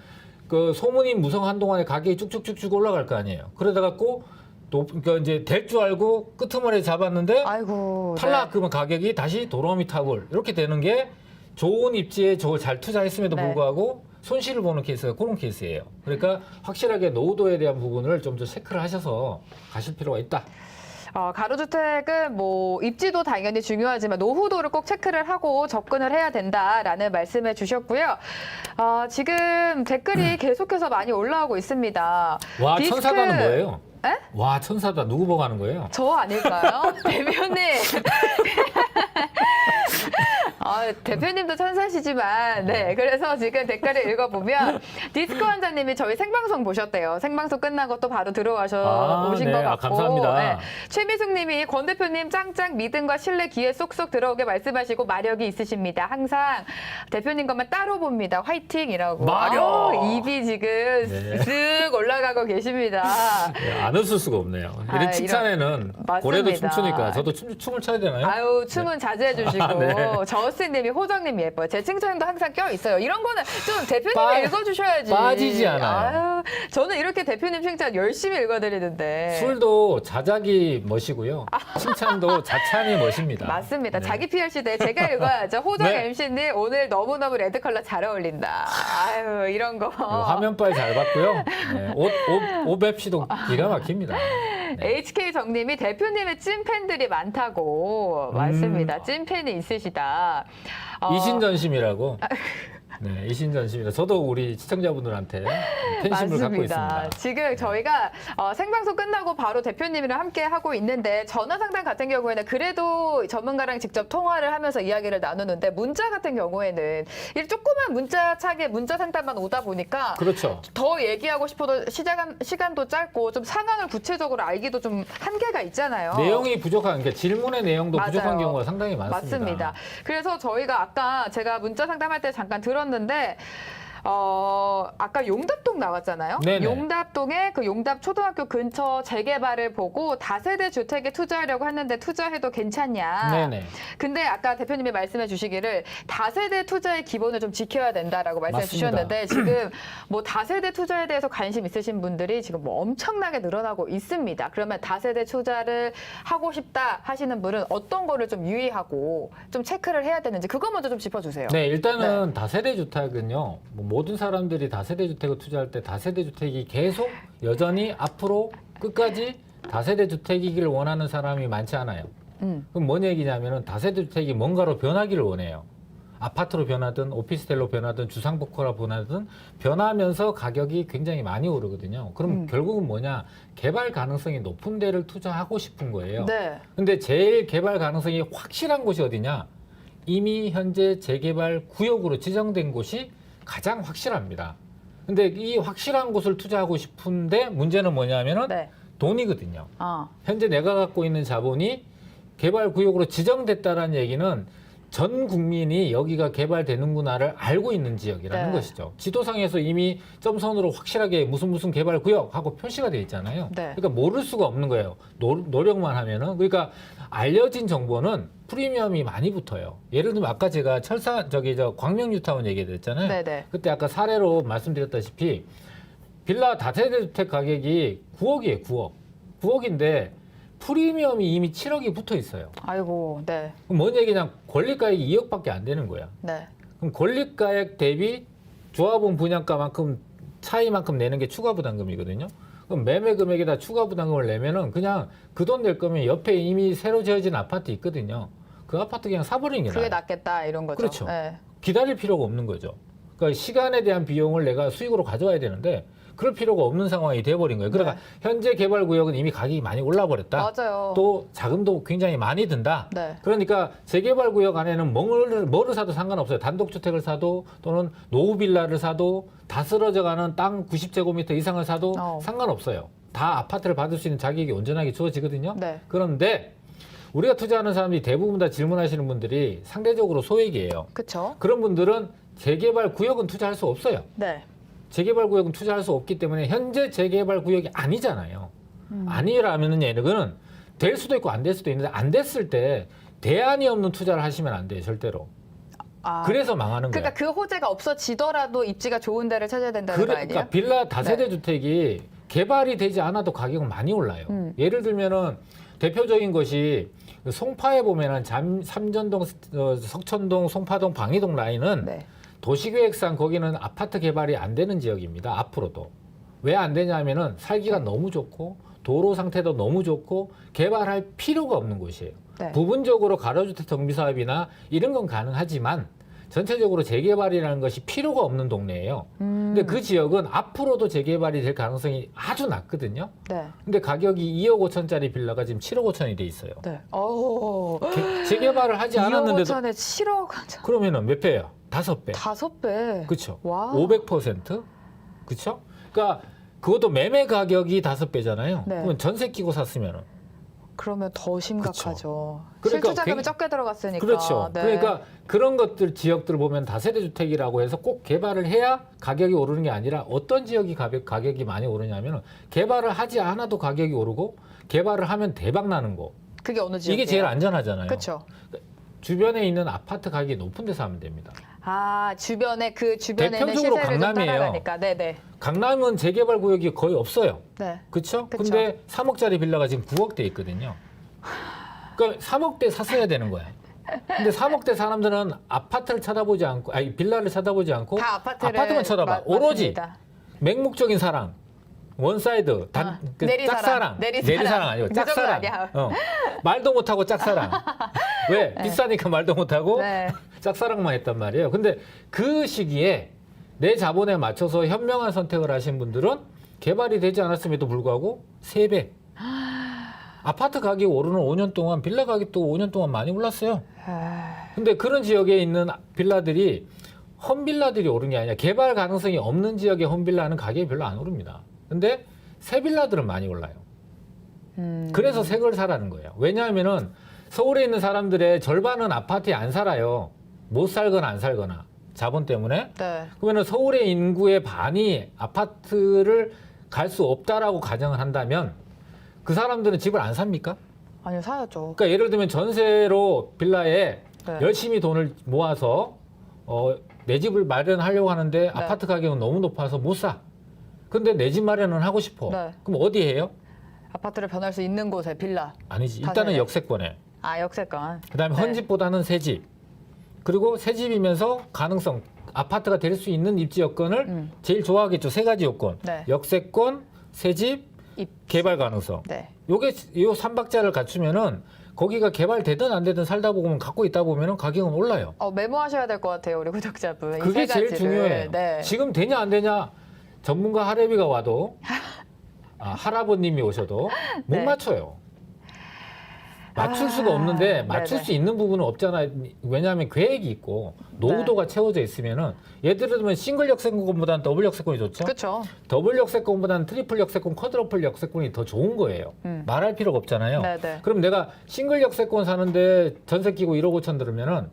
그 소문이 무성한 동안에 가격이 쭉쭉쭉쭉 올라갈 거 아니에요. 그러다 갖고 또 그러니까 이제 될 줄 알고 끄트머리 잡았는데 아이고. 탈락 네. 그러면 가격이 다시 도로미 타굴 이렇게 되는 게 좋은 입지에 잘 투자했음에도 네. 불구하고 손실을 보는 케이스가 그런 케이스예요. 그러니까 확실하게 노후도에 대한 부분을 좀 더 체크를 하셔서 가실 필요가 있다. 가로주택은 뭐 입지도 당연히 중요하지만 노후도를 꼭 체크를 하고 접근을 해야 된다라는 말씀해 주셨고요. 지금 댓글이 계속해서 많이 올라오고 있습니다. 와 디스크- 천사다는 뭐예요? 에? 와 천사다 누구 보고 하는 거예요? 저 아닐까요? 대표님. 대표님도 천사시지만, 네. 그래서 지금 댓글을 읽어보면, 디스코 환자님이 저희 생방송 보셨대요. 생방송 끝나고 또 바로 들어와서 오신 네. 것 같고. 감사합니다. 최미숙님이 권 대표님 짱짱 믿음과 신뢰 귀에 쏙쏙 들어오게 말씀하시고 마력이 있으십니다. 항상 대표님 것만 따로 봅니다. 화이팅이라고. 마력! 입이 지금 네. 쓱 올라가고 계십니다. 네, 안 웃을 수가 없네요. 이런 이런- 칭찬에는 맞습니다. 고래도 춤추니까 저도 춤을 춰야 되나요? 아유, 춤은 자제해 주시고. 네. 저스님이 호정님 예뻐요. 제 칭찬도 항상 껴 있어요. 이런 거는 좀 대표님이 빠- 읽어주셔야지. 빠지지 않아요. 아유, 저는 이렇게 대표님 칭찬 열심히 읽어드리는데. 술도 자작이 멋이고요. 칭찬도 자찬이 멋입니다. 맞습니다. 네. 자기 PR 시대에 제가 읽어야죠. 호정 네. MC님 오늘 너무너무 레드 컬러 잘 어울린다. 아유, 이런 거. 화면빨 잘 봤고요. 네, 옷 맵시도 기가 막힙니다. 네. HK 정님이 대표님의 찐팬들이 많다고. 맞습니다. 찐팬이 있으시다. 이신전심이라고. 네, 이신전심입니다. 저도 우리 시청자분들한테 팬심을 갖고 있습니다. 지금 저희가 생방송 끝나고 바로 대표님이랑 함께 하고 있는데 전화 상담 같은 경우에는 그래도 전문가랑 직접 통화를 하면서 이야기를 나누는데 문자 같은 경우에는 이 조그만 문자창에 문자 상담만 오다 보니까 그렇죠. 더 얘기하고 싶어도 시간도 짧고 좀 상황을 구체적으로 알기도 좀 한계가 있잖아요. 내용이 부족한, 그러니까 질문의 내용도 맞아요. 부족한 경우가 상당히 많습니다. 맞습니다. 그래서 저희가 아까 제가 문자 상담할 때 잠깐 들었는데 아까 용답동 나왔잖아요. 네네. 용답동에 그 용답 초등학교 근처 재개발을 보고 다세대 주택에 투자하려고 했는데 투자해도 괜찮냐. 네네. 근데 아까 대표님이 말씀해 주시기를 다세대 투자의 기본을 좀 지켜야 된다라고 말씀해 맞습니다. 주셨는데 지금 뭐 다세대 투자에 대해서 관심 있으신 분들이 지금 뭐 엄청나게 늘어나고 있습니다. 그러면 다세대 투자를 하고 싶다 하시는 분은 어떤 거를 좀 유의하고 좀 체크를 해야 되는지 그거 먼저 좀 짚어주세요. 네, 일단은 다세대 주택은요. 뭐 모든 사람들이 다세대 주택을 투자할 때 다세대 주택이 계속 여전히 앞으로 끝까지 다세대 주택이기를 원하는 사람이 많지 않아요. 그럼 뭔 얘기냐면은 다세대 주택이 뭔가로 변하기를 원해요. 아파트로 변하든 오피스텔로 변하든 주상복합으로 변하든 변하면서 가격이 굉장히 많이 오르거든요. 그럼 결국은 뭐냐? 개발 가능성이 높은 데를 투자하고 싶은 거예요. 네. 근데 제일 개발 가능성이 확실한 곳이 어디냐? 이미 현재 재개발 구역으로 지정된 곳이 가장 확실합니다. 근데 이 확실한 곳을 투자하고 싶은데 문제는 뭐냐면은 네. 돈이거든요. 어. 현재 내가 갖고 있는 자본이 개발 구역으로 지정됐다라는 얘기는 전 국민이 여기가 개발되는구나를 알고 있는 지역이라는 네. 것이죠. 지도상에서 이미 점선으로 확실하게 무슨 개발 구역하고 표시가 돼 있잖아요. 네. 그러니까 모를 수가 없는 거예요. 노력만 하면은. 그러니까 알려진 정보는 프리미엄이 많이 붙어요. 예를 들면 아까 제가 광명뉴타운 얘기했잖아요. 네네. 그때 아까 사례로 말씀드렸다시피 빌라 다세대 주택 가격이 9억이에요. 9억. 9억인데 프리미엄이 이미 7억이 붙어 있어요. 아이고, 네. 그럼 뭔 얘기냐? 권리가액이 2억밖에 안 되는 거야. 네. 그럼 권리가액 대비 조합원 분양가만큼 차이만큼 내는 게 추가 부담금이거든요. 그럼 매매 금액에다 추가 부담금을 내면은 그냥 그 돈 낼 거면 옆에 이미 새로 지어진 아파트 있거든요. 그 아파트 그냥 사버리는 게 그게 나아요. 낫겠다 이런 거죠. 그렇죠. 네. 기다릴 필요가 없는 거죠. 그러니까 시간에 대한 비용을 내가 수익으로 가져와야 되는데 그럴 필요가 없는 상황이 돼버린 거예요. 그러니까 네. 현재 개발 구역은 이미 가격이 많이 올라버렸다. 맞아요. 또 자금도 굉장히 많이 든다. 네. 그러니까 재개발 구역 안에는 뭐를 사도 상관없어요. 단독주택을 사도 또는 노후 빌라를 사도 다 쓰러져가는 땅 90제곱미터 이상을 사도 상관없어요. 다 아파트를 받을 수 있는 자격이 온전하게 주어지거든요. 네. 그런데 우리가 투자하는 사람들이 대부분 다 질문하시는 분들이 상대적으로 소액이에요. 그렇죠. 그런 분들은 재개발 구역은 투자할 수 없어요. 네. 재개발 구역은 투자할 수 없기 때문에 현재 재개발 구역이 아니잖아요. 아니라면은 얘는 될 수도 있고 안 될 수도 있는데 안 됐을 때 대안이 없는 투자를 하시면 안 돼요, 절대로. 아, 그래서 망하는 거예요. 그러니까 그 호재가 없어지더라도 입지가 좋은 데를 찾아야 된다는 거 아니에요? 그러니까 빌라 다세대 주택이 개발이 되지 않아도 가격은 많이 올라요. 예를 들면은 대표적인 것이 송파에 보면은 삼전동, 석천동, 송파동, 방이동 라인은 네. 도시계획상 거기는 아파트 개발이 안 되는 지역입니다. 앞으로도. 왜 안 되냐면은 살기가 너무 좋고 도로 상태도 너무 좋고 개발할 필요가 없는 곳이에요. 네. 부분적으로 가로주택 정비 사업이나 이런 건 가능하지만 전체적으로 재개발이라는 것이 필요가 없는 동네예요. 근데 그 지역은 앞으로도 재개발이 될 가능성이 아주 낮거든요. 네. 근데 가격이 2억 5천짜리 빌라가 지금 7억 5천이 돼 있어요. 네. 오. 재개발을 하지 2억 않았는데도 5천에 7억. 그러면은 몇 배예요? 5배. 5배. 그렇죠. 와. 500%? 그렇죠? 그러니까 그것도 매매 가격이 5배잖아요. 네. 그러면 전세 끼고 샀으면은 그러면 더 심각하죠. 그러니까 실투자금이 적게 들어갔으니까. 그렇죠. 네. 그러니까 그런 것들 지역들을 보면 다세대 주택이라고 해서 꼭 개발을 해야 가격이 오르는 게 아니라 어떤 지역이 가격이 많이 오르냐면 개발을 하지 않아도 가격이 오르고 개발을 하면 대박 나는 거. 그게 어느 지역이에요? 이게 제일 안전하잖아요. 그렇죠. 주변에 있는 아파트 가격이 높은 데서 하면 됩니다. 아, 주변에 그 주변에는 대표적으로 시세를 좀 강남이에요. 따라가니까. 네, 네. 강남은 재개발 구역이 거의 없어요. 네. 그렇죠? 그쵸. 근데 3억짜리 빌라가 지금 9억대 있거든요. 그러니까 3억대 샀어야 되는 거야. 근데 3억대 사람들은 아파트를 쳐다보지 않고, 아니 빌라를 쳐다보지 않고 다 아파트를 아파트만 쳐다봐. 오로지 맞습니다. 맹목적인 사랑, 원사이드, 내리사랑. 짝사랑, 내리사랑. 아니고 그 정도 짝사랑. 아니야. 말도 못하고 짝사랑. 왜? 비싸니까 말도 못하고 네. 짝사랑만 했단 말이에요. 근데 그 시기에 내 자본에 맞춰서 현명한 선택을 하신 분들은 개발이 되지 않았음에도 불구하고 3배. 아파트 가격이 오르는 5년 동안 빌라 가격도 5년 동안 많이 올랐어요. 근데 그런 지역에 있는 빌라들이 험빌라들이 오른 게 아니라 개발 가능성이 없는 지역의 험빌라는 가격이 별로 안 오릅니다. 근데 새 빌라들은 많이 올라요. 그래서 새 걸 사라는 거예요. 왜냐하면은 서울에 있는 사람들의 절반은 아파트에 안 살아요. 못 살거나 안 살거나 자본 때문에. 네. 그러면 서울의 인구의 반이 아파트를 갈 수 없다라고 가정을 한다면 그 사람들은 집을 안 삽니까? 아니요, 사야죠. 그러니까 예를 들면 전세로 빌라에 네. 열심히 돈을 모아서 내 집을 마련하려고 하는데 아파트 가격은 너무 높아서 못 사. 근데 내 집 마련은 하고 싶어. 네. 그럼 어디 해요? 아파트를 변할 수 있는 곳에 빌라. 아니지. 다 일단은 사야 돼. 역세권에. 아, 역세권. 그다음에 네. 헌집보다는 새 집. 그리고 새 집이면서 가능성 아파트가 될 수 있는 입지 여건을 제일 좋아하겠죠. 3가지 요건. 네. 역세권, 새 집, 입. 개발 가능성. 네. 요게 요 3박자를 갖추면은 거기가 개발되든 안 되든 살다 보면 갖고 있다 보면은 가격은 올라요. 메모하셔야 될 것 같아요, 우리 구독자분. 그게 이세 제일 가지를. 중요해요. 네. 지금 되냐 안 되냐 전문가 할애비가 와도 할아버님이 오셔도 못 네. 맞춰요. 맞출 수가 없는데 맞출 네네. 수 있는 부분은 없잖아요. 왜냐하면 계획이 있고 노후도가 채워져 있으면은 예를 들면 싱글 역세권보다는 더블 역세권이 좋죠. 그렇죠. 더블 역세권보다는 트리플 역세권, 쿼드러플 역세권이 더 좋은 거예요. 말할 필요가 없잖아요. 네네. 그럼 내가 싱글 역세권 사는데 전세 끼고 1억 5천 들으면은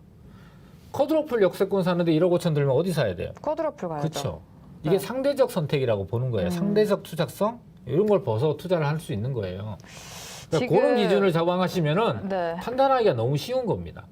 쿼드러플 역세권 사는데 1억 5천 들면 어디 사야 돼요? 쿼드러플 가야죠. 그렇죠. 네. 이게 상대적 선택이라고 보는 거예요. 상대적 투자성 이런 걸 벗어 투자를 할 수 있는 거예요. 그러니까 지금- 그런 기준을 적용하시면은 네. 판단하기가 너무 쉬운 겁니다.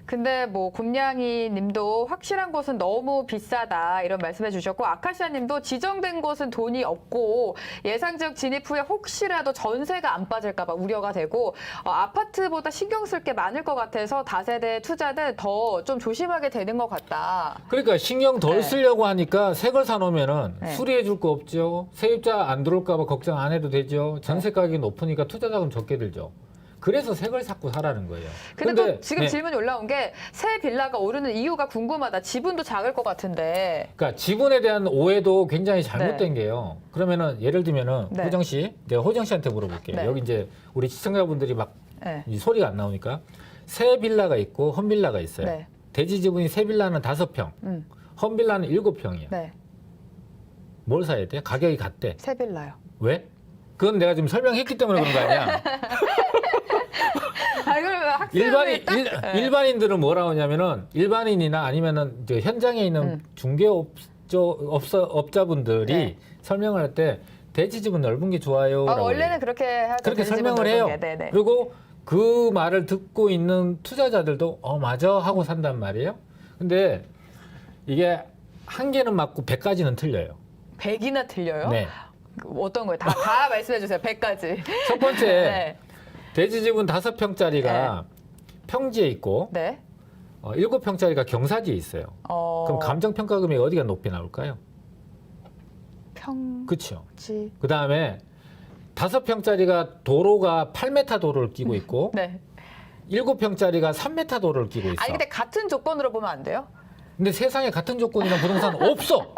근데 뭐 곰냥이 님도 확실한 곳은 너무 비싸다 이런 말씀해 주셨고, 아카시아 님도 지정된 곳은 돈이 없고 예상적 진입 후에 혹시라도 전세가 안 빠질까 봐 우려가 되고 아파트보다 신경 쓸 게 많을 것 같아서 다세대 투자는 더 좀 조심하게 되는 것 같다. 그러니까 신경 덜 네. 쓰려고 하니까 새 걸 사놓으면은 네. 수리해 줄 거 없죠. 세입자 안 들어올까 봐 걱정 안 해도 되죠. 전세 가격이 높으니까 투자 자금 적게 들죠. 그래서 새 걸 자꾸 사라는 거예요. 근데 또 지금 네. 질문이 올라온 게 새 빌라가 오르는 이유가 궁금하다. 지분도 작을 것 같은데. 그러니까 지분에 대한 오해도 굉장히 잘못된 게요. 그러면은 예를 들면은 네. 호정 씨, 내가 호정 씨한테 물어볼게요. 네. 여기 이제 우리 시청자분들이 막 네. 이 소리가 안 나오니까 새 빌라가 있고 험 빌라가 있어요. 네. 대지 지분이 새 빌라는 5평, 험 빌라는 7평이에요. 네. 뭘 사야 돼? 가격이 같대. 새 빌라요. 왜? 그건 내가 지금 설명했기 때문에 그런 거 아니야. 그러면 학생을 일반인들은 뭐라고 하냐면은 일반인이나 아니면은 이제 현장에 있는 중개업자분들이 네. 설명을 할 때 대지 지분 넓은 게 좋아요. 원래는 그렇게 하죠. 그렇게 대지집은 설명을 넓은 해요. 게. 네네. 그리고 그 말을 듣고 있는 투자자들도 맞아 하고 산단 말이에요. 근데 이게 한 개는 맞고 100가지는 틀려요. 100이나 틀려요? 네. 어떤 거예요? 다 말씀해 주세요. 100가지. 첫 번째 네. 대지 지분 5평짜리가 평지에 있고 네. 7평짜리가 경사지에 있어요. 그럼 감정 평가 금액이 어디가 높이 나올까요? 평지. 그렇죠. 그 다음에 5평짜리가 도로가 8m 도로를 끼고 있고 네. 7평짜리가 3m 도로를 끼고 있어. 아니 근데 같은 조건으로 보면 안 돼요? 근데 세상에 같은 조건이랑 부동산 없어.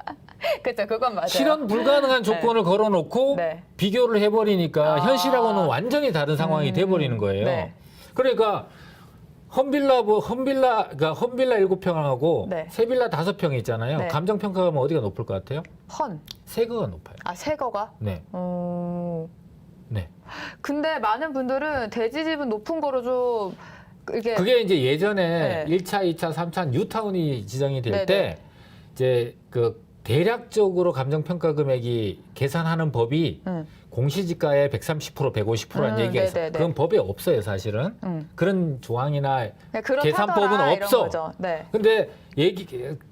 그렇죠. 그건 맞아요. 실현 불가능한 조건을 걸어놓고 네. 비교를 해버리니까 현실하고는 완전히 다른 상황이 돼버리는 거예요. 네. 그러니까 험빌라 7평하고 네. 새빌라 5평이 있잖아요. 네. 감정 평가하면 어디가 높을 것 같아요? 헌. 새거가 높아요. 새 거가? 네. 네. 근데 많은 분들은 대지집은 높은 거로 좀 이게 그게 이제 예전에 네. 1차, 2차, 3차 뉴타운이 지정이 될 네네. 때 이제 그 대략적으로 감정 평가 금액이 계산하는 법이 공시지가의 130%, 150%라는 얘기가 있어요. 네네네. 그건 법에 없어요, 사실은. 그런 조항이나 그렇다더라, 계산법은 이런 없어. 거죠. 네. 근데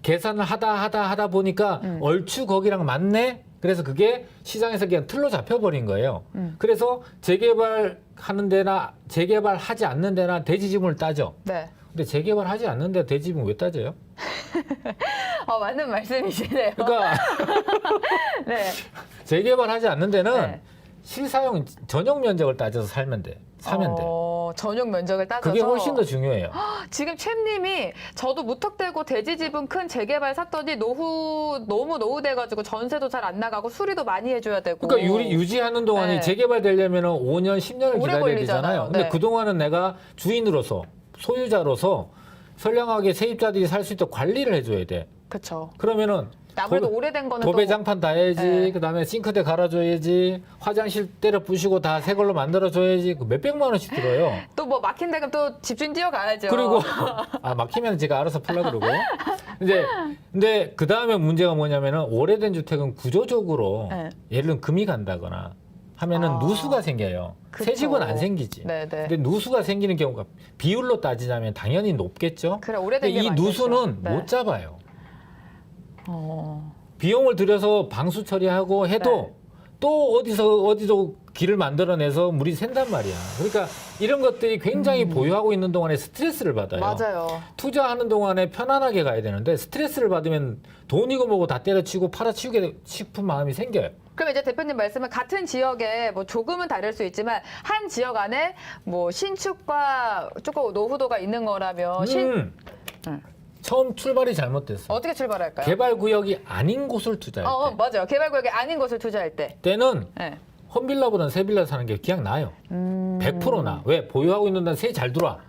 계산을 하다 보니까 얼추 거기랑 맞네. 그래서 그게 시장에서 그냥 틀로 잡혀버린 거예요. 그래서 재개발하는 데나 재개발하지 않는 데나 대지지분을 따져. 네. 근데 재개발하지 않는 데 대지분 왜 따져요? 맞는 말씀이시네요. 그러니까 네. 재개발하지 않는 데는 네. 실사용 전용 면적을 따져서 사면 돼. 전용 면적을 따져서 그게 훨씬 더 중요해요. 지금 챔님이 저도 무턱대고 대지 지분 큰 재개발 샀더니 너무 노후돼가지고 전세도 잘 안 나가고 수리도 많이 해줘야 되고. 그러니까 유지하는 동안에 네. 재개발되려면 5년, 10년을 오래 기다려야 걸리잖아요. 되잖아요. 근데 네. 그동안은 내가 주인으로서 소유자로서 선량하게 세입자들이 살 수 있도록 관리를 해줘야 돼. 그렇죠. 그러면은 아무래도 오래된 거는 도배장판 다 해야지, 네. 그다음에 싱크대 갈아줘야지, 화장실 때려 부시고 다 새 걸로 만들어줘야지. 그 몇백만 원씩 들어요. 또 뭐 막힌 데금 또 집주인 뛰어가야죠. 그리고 막히면 제가 알아서 풀라 그러고. 근데 그 다음에 문제가 뭐냐면은 오래된 주택은 구조적으로 네. 예를 들면 금이 간다거나 하면은 아. 누수가 생겨요. 그쵸. 새 집은 안 생기지. 네네. 근데 누수가 생기는 경우가 비율로 따지자면 당연히 높겠죠. 그래 오래된 근데 게 이 많겠죠. 누수는 네. 못 잡아요. 어. 비용을 들여서 방수 처리하고 해도 네. 또 어디서 길을 만들어내서 물이 샌단 말이야. 그러니까 이런 것들이 굉장히 보유하고 있는 동안에 스트레스를 받아요. 맞아요. 투자하는 동안에 편안하게 가야 되는데 스트레스를 받으면 돈이고 뭐고 다 때려치고 팔아치우게 싶은 마음이 생겨요. 그럼 이제 대표님 말씀은 같은 지역에 뭐 조금은 다를 수 있지만 한 지역 안에 뭐 신축과 조금 노후도가 있는 거라면 처음 출발이 잘못됐어. 어떻게 출발할까요? 개발 구역이 아닌 곳을 투자할 때. 맞아요. 개발구역이 아닌 곳을 투자할 때. 때는 네. 홈빌라보다는 새빌라 사는 게 그냥 나아요. 100% 나. 왜? 보유하고 있는 데는 세 잘 들어와.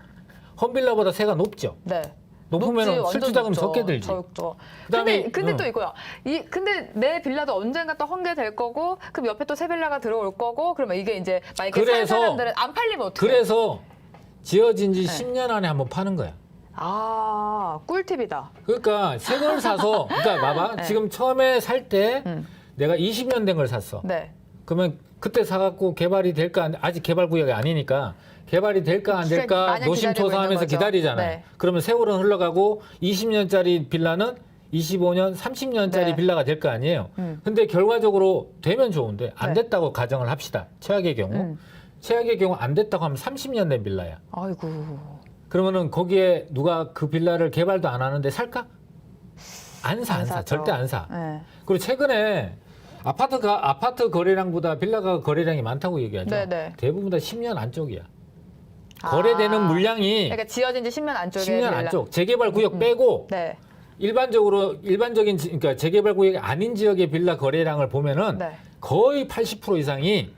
홈빌라보다 세가 높죠. 네. 높으면 높지, 실투자금 완전 적게 들지. 적죠. 그다음에 근데 또 이거야. 근데 내 빌라도 언젠가 또 헌개될 거고, 그럼 옆에 또 새 빌라가 들어올 거고, 그러면 이게 이제 만약에 산 그래서- 사람들은 안 팔리면 어떻게? 그래서 지어진 지 네. 10년 안에 한번 파는 거야. 꿀팁이다. 그러니까 새 걸 사서 그러니까 봐봐. 네. 지금 처음에 살 때 내가 20년 된 걸 샀어. 네. 그러면 그때 사갖고 개발이 될까 아직 개발 구역이 아니니까 개발이 될까 안 될까 마냥 노심초사하면서 기다리고 있는 거죠. 기다리잖아요. 네. 그러면 세월은 흘러가고 20년짜리 빌라는 25년, 30년짜리 네. 빌라가 될 거 아니에요. 근데 결과적으로 되면 좋은데 안 네. 됐다고 가정을 합시다. 최악의 경우. 음. 최악의 경우 안 됐다고 하면 30년 된 빌라야. 아이고. 그러면은 거기에 누가 그 빌라를 개발도 안 하는데 살까? 안 사. 사죠. 절대 안 사. 네. 그리고 최근에 아파트 거래량보다 빌라가 거래량이 많다고 얘기하죠. 네네. 대부분 다 10년 안쪽이야. 거래되는 물량이 그러니까 지어진 지 10년 안쪽에 10년 빌라. 안쪽. 재개발 구역 빼고 네. 일반적인 그러니까 재개발 구역이 아닌 지역의 빌라 거래량을 보면은 네. 거의 80% 이상이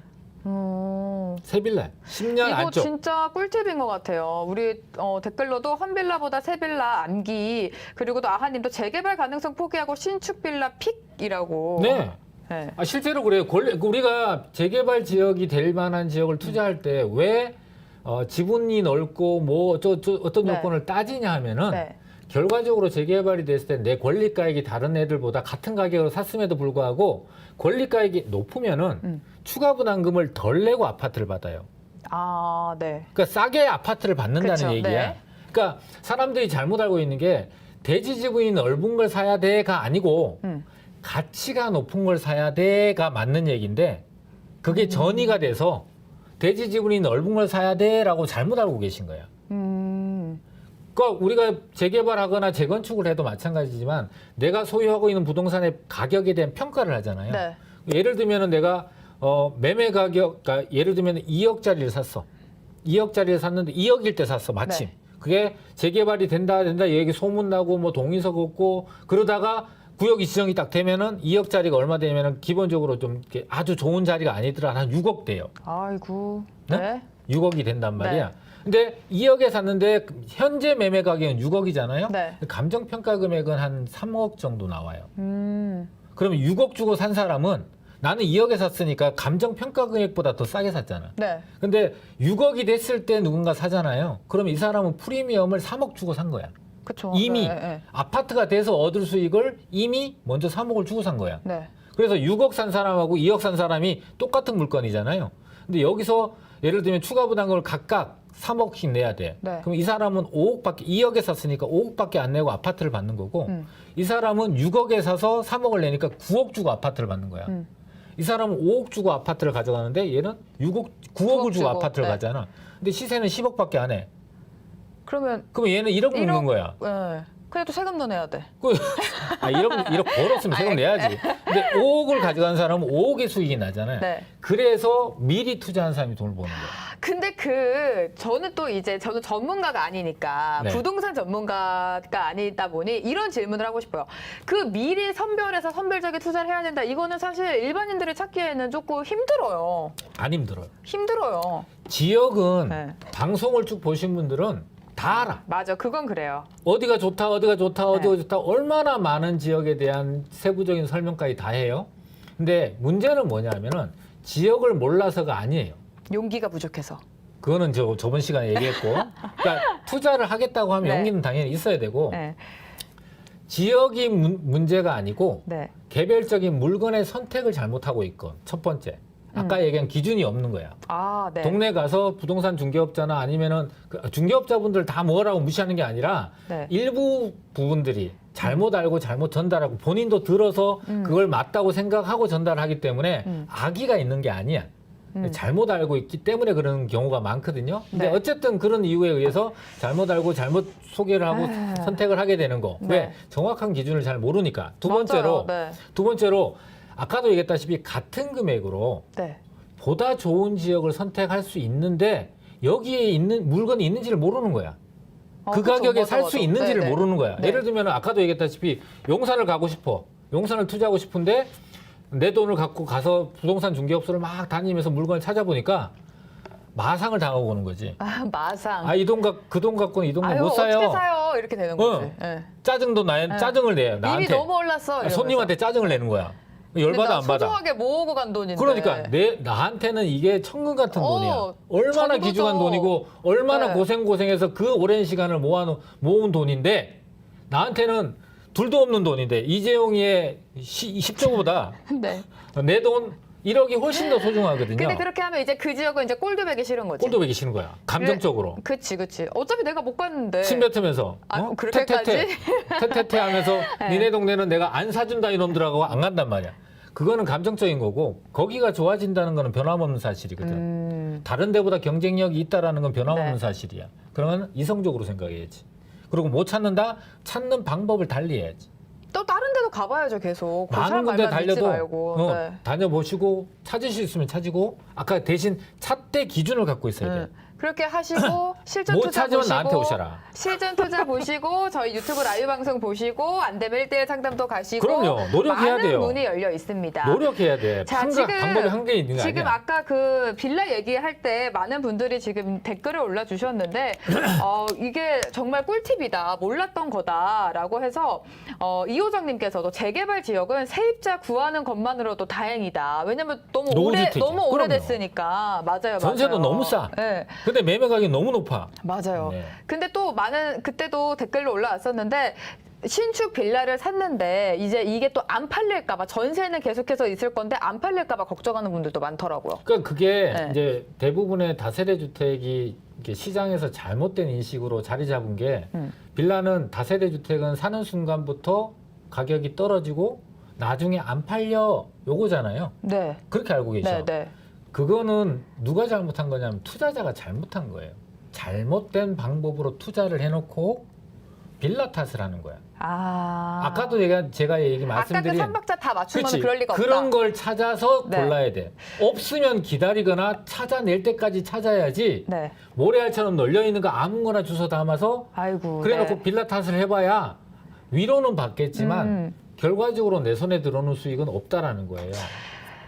새 빌라. 10년 이거 안쪽. 진짜 꿀팁인 것 같아요. 우리 댓글로도 헌빌라보다 새빌라 암기, 그리고 또 아하님도 재개발 가능성 포기하고 신축 빌라 픽이라고. 네. 네. 실제로 그래요. 우리가 재개발 지역이 될 만한 지역을 투자할 때 왜 지분이 넓고 뭐 어떤 네. 요건을 따지냐 하면은 네. 결과적으로 재개발이 됐을 때 내 권리가액이 다른 애들보다 같은 가격으로 샀음에도 불구하고 권리가액이 높으면은 추가 부담금을 덜 내고 아파트를 받아요. 아, 네. 그러니까 싸게 아파트를 받는다는 그쵸, 얘기야. 네. 그러니까 사람들이 잘못 알고 있는 게 대지 지분이 넓은 걸 사야 돼가 아니고 가치가 높은 걸 사야 돼가 맞는 얘기인데 그게 전이가 돼서 대지 지분이 넓은 걸 사야 돼라고 잘못 알고 계신 거야. 그러니까 우리가 재개발하거나 재건축을 해도 마찬가지지만 내가 소유하고 있는 부동산의 가격에 대한 평가를 하잖아요. 네. 예를 들면은 내가 매매 가격, 그러니까 예를 들면 2억짜리를 샀어. 2억짜리를 샀는데 2억일 때 샀어, 마침. 네. 그게 재개발이 된다 얘기 소문 나고 뭐 동의서 걷고 그러다가 구역이 지정이 딱 되면은 2억짜리가 얼마 되면은 기본적으로 좀 이렇게 아주 좋은 자리가 아니더라 한 6억 돼요. 아이고. 네? 네. 6억이 된단 말이야. 네. 근데 2억에 샀는데 현재 매매 가격은 6억이잖아요. 네. 감정 평가 금액은 한 3억 정도 나와요. 음. 그러면 6억 주고 산 사람은 나는 2억에 샀으니까 감정 평가 금액보다 더 싸게 샀잖아. 네. 근데 6억이 됐을 때 누군가 사잖아요. 그러면 이 사람은 프리미엄을 3억 주고 산 거야. 그쵸. 이미 네, 네. 아파트가 돼서 얻을 수익을 이미 먼저 3억을 주고 산 거야. 네. 그래서 6억 산 사람하고 2억 산 사람이 똑같은 물건이잖아요. 근데 여기서 예를 들면 추가 부담금을 각각 3억씩 내야 돼. 네. 그럼 이 사람은 2억에 샀으니까 5억밖에 안 내고 아파트를 받는 거고 이 사람은 6억에 사서 3억을 내니까 9억 주고 아파트를 받는 거야. 이 사람은 5억 주고 아파트를 가져가는데 얘는 9억을 9억 주고 주고, 아파트를 네. 가잖아. 근데 시세는 10억밖에 안 해. 그러면 그러면 얘는 1억 묻는 거야. 네. 근데 또 세금도 내야 돼. 1억 벌었으면 세금 내야지. 근데 5억을 가져간 사람은 5억의 수익이 나잖아요. 네. 그래서 미리 투자한 사람이 돈을 버는 거야. 근데 저는 또 이제 저는 전문가가 아니니까 네. 부동산 전문가가 아니다 보니 이런 질문을 하고 싶어요. 그 미리 선별해서 선별적인 투자를 해야 된다. 이거는 사실 일반인들이 찾기에는 조금 힘들어요. 안 힘들어요. 힘들어요. 지역은 네. 방송을 쭉 보신 분들은 다 알아. 맞아, 그건 그래요. 어디가 좋다, 어디가 좋다, 어디가 네. 좋다. 얼마나 많은 지역에 대한 세부적인 설명까지 다 해요. 근데 문제는 뭐냐면은 지역을 몰라서가 아니에요. 용기가 부족해서. 그거는 저번 시간에 얘기했고. 그러니까 투자를 하겠다고 하면 네. 용기는 당연히 있어야 되고 네, 지역이 문제가 아니고 네, 개별적인 물건의 선택을 잘못하고 있건 첫 번째. 아까 얘기한 기준이 없는 거야. 아, 네, 동네 가서 부동산 중개업자나 아니면은 중개업자분들 다 뭐라고 무시하는 게 아니라 네. 일부 부분들이 잘못 알고 잘못 전달하고 본인도 들어서 그걸 맞다고 생각하고 전달하기 때문에 악의가 있는 게 아니야. 잘못 알고 있기 때문에 그런 경우가 많거든요. 근데 네. 어쨌든 그런 이유에 의해서 잘못 알고 잘못 소개를 하고 선택을 하게 되는 거. 네. 왜? 정확한 기준을 잘 모르니까. 두 번째로 맞아요. 네. 두 번째로 아까도 얘기했다시피 같은 금액으로 네. 보다 좋은 지역을 선택할 수 있는데 여기에 있는 물건이 있는지를 모르는 거야. 그 그쵸, 가격에 맞아, 살 수 맞아. 있는지를 네, 네. 모르는 거야. 네. 예를 들면 아까도 얘기했다시피 용산을 가고 싶어. 용산을 투자하고 싶은데 내 돈을 갖고 가서 부동산 중개업소를 막 다니면서 물건을 찾아보니까 마상을 당하고 오는 거지. 아, 마상. 아, 이 돈 그 돈 갖고는 이 돈 아유, 못 사요. 어떻게 사요? 이렇게 되는 거지. 네. 짜증도 짜증을 내요. 이미 나한테. 너무 올랐어. 이러면서. 손님한테 짜증을 내는 거야. 열받아 안 받아. 소중하게 모으고 간 돈인데. 그러니까 나한테는 이게 천금 같은 돈이야. 얼마나 전부죠. 귀중한 돈이고 얼마나 네. 고생해서 그 오랜 시간을 모은 돈인데 나한테는 둘도 없는 돈인데 이재용이의 10조보다 네. 내 돈 1억이 훨씬 더 소중하거든요. 근데 그렇게 하면 이제 그 지역은 이제 꼴도 베기 싫은 거지. 꼴도 베기 싫은 거야. 감정적으로. 그치. 어차피 내가 못 갔는데. 침 뱉으면서 아, 그렇게까지? 태태태 하면서 니네 동네는 내가 안 사준다 이놈들하고 안 간단 말이야. 그거는 감정적인 거고 거기가 좋아진다는 거는 변함없는 사실이거든. 다른 데보다 경쟁력이 있다라는 건 변함없는 네. 사실이야. 그러면 이성적으로 생각해야지. 그리고 못 찾는다? 찾는 방법을 달리해야지. 또 다른 데도 가봐야죠, 계속. 그 많은 사람 군데 말만 믿지 달려도 말고. 네. 다녀보시고 찾으실 수 있으면 찾으고 아까 대신 찾되 기준을 갖고 있어야 돼. 그렇게 하시고 실전 못 투자 찾으면 보시고 나한테 오셔라. 실전 투자 보시고 저희 유튜브 라이브 방송 보시고 안 되면 1대1 상담도 가시고 그럼요. 노력해야 많은 돼요. 문이 열려 있습니다. 노력해야 돼. 자, 지금 방법이 한 개 있는 거 지금 아니야. 아까 그 빌라 얘기할 때 많은 분들이 지금 댓글을 올려주셨는데 이게 정말 꿀팁이다, 몰랐던 거다라고 해서 이호정님께서도 재개발 지역은 세입자 구하는 것만으로도 다행이다. 왜냐면 너무 노후주택이죠. 너무 오래됐으니까. 맞아요. 전세도 맞아요. 너무 싸. 네. 근데 매매 가격이 너무 높아. 맞아요. 네. 근데 또 그때도 댓글로 올라왔었는데 신축 빌라를 샀는데 이제 이게 또 안 팔릴까봐 전세는 계속해서 있을 건데 안 팔릴까봐 걱정하는 분들도 많더라고요. 그러니까 그게 네. 이제 대부분의 다세대 주택이 이렇게 시장에서 잘못된 인식으로 자리 잡은 게 빌라는 다세대 주택은 사는 순간부터 가격이 떨어지고 나중에 안 팔려 요거잖아요. 네. 그렇게 알고 계셔. 네, 네. 그거는 누가 잘못한 거냐면 투자자가 잘못한 거예요. 잘못된 방법으로 투자를 해놓고 빌라 탓을 하는 거야. 아까도 제가 얘기 아까 그 말씀드린 3박자 다 맞추면 그치. 그럴 리가 없다. 그런 걸 찾아서 네. 골라야 돼. 없으면 기다리거나 찾아낼 때까지 찾아야지. 네. 모래알처럼 널려 있는 거 아무거나 주워 담아서 아이고. 그래놓고 네. 빌라 탓을 해봐야 위로는 받겠지만 결과적으로 내 손에 들어오는 수익은 없다라는 거예요.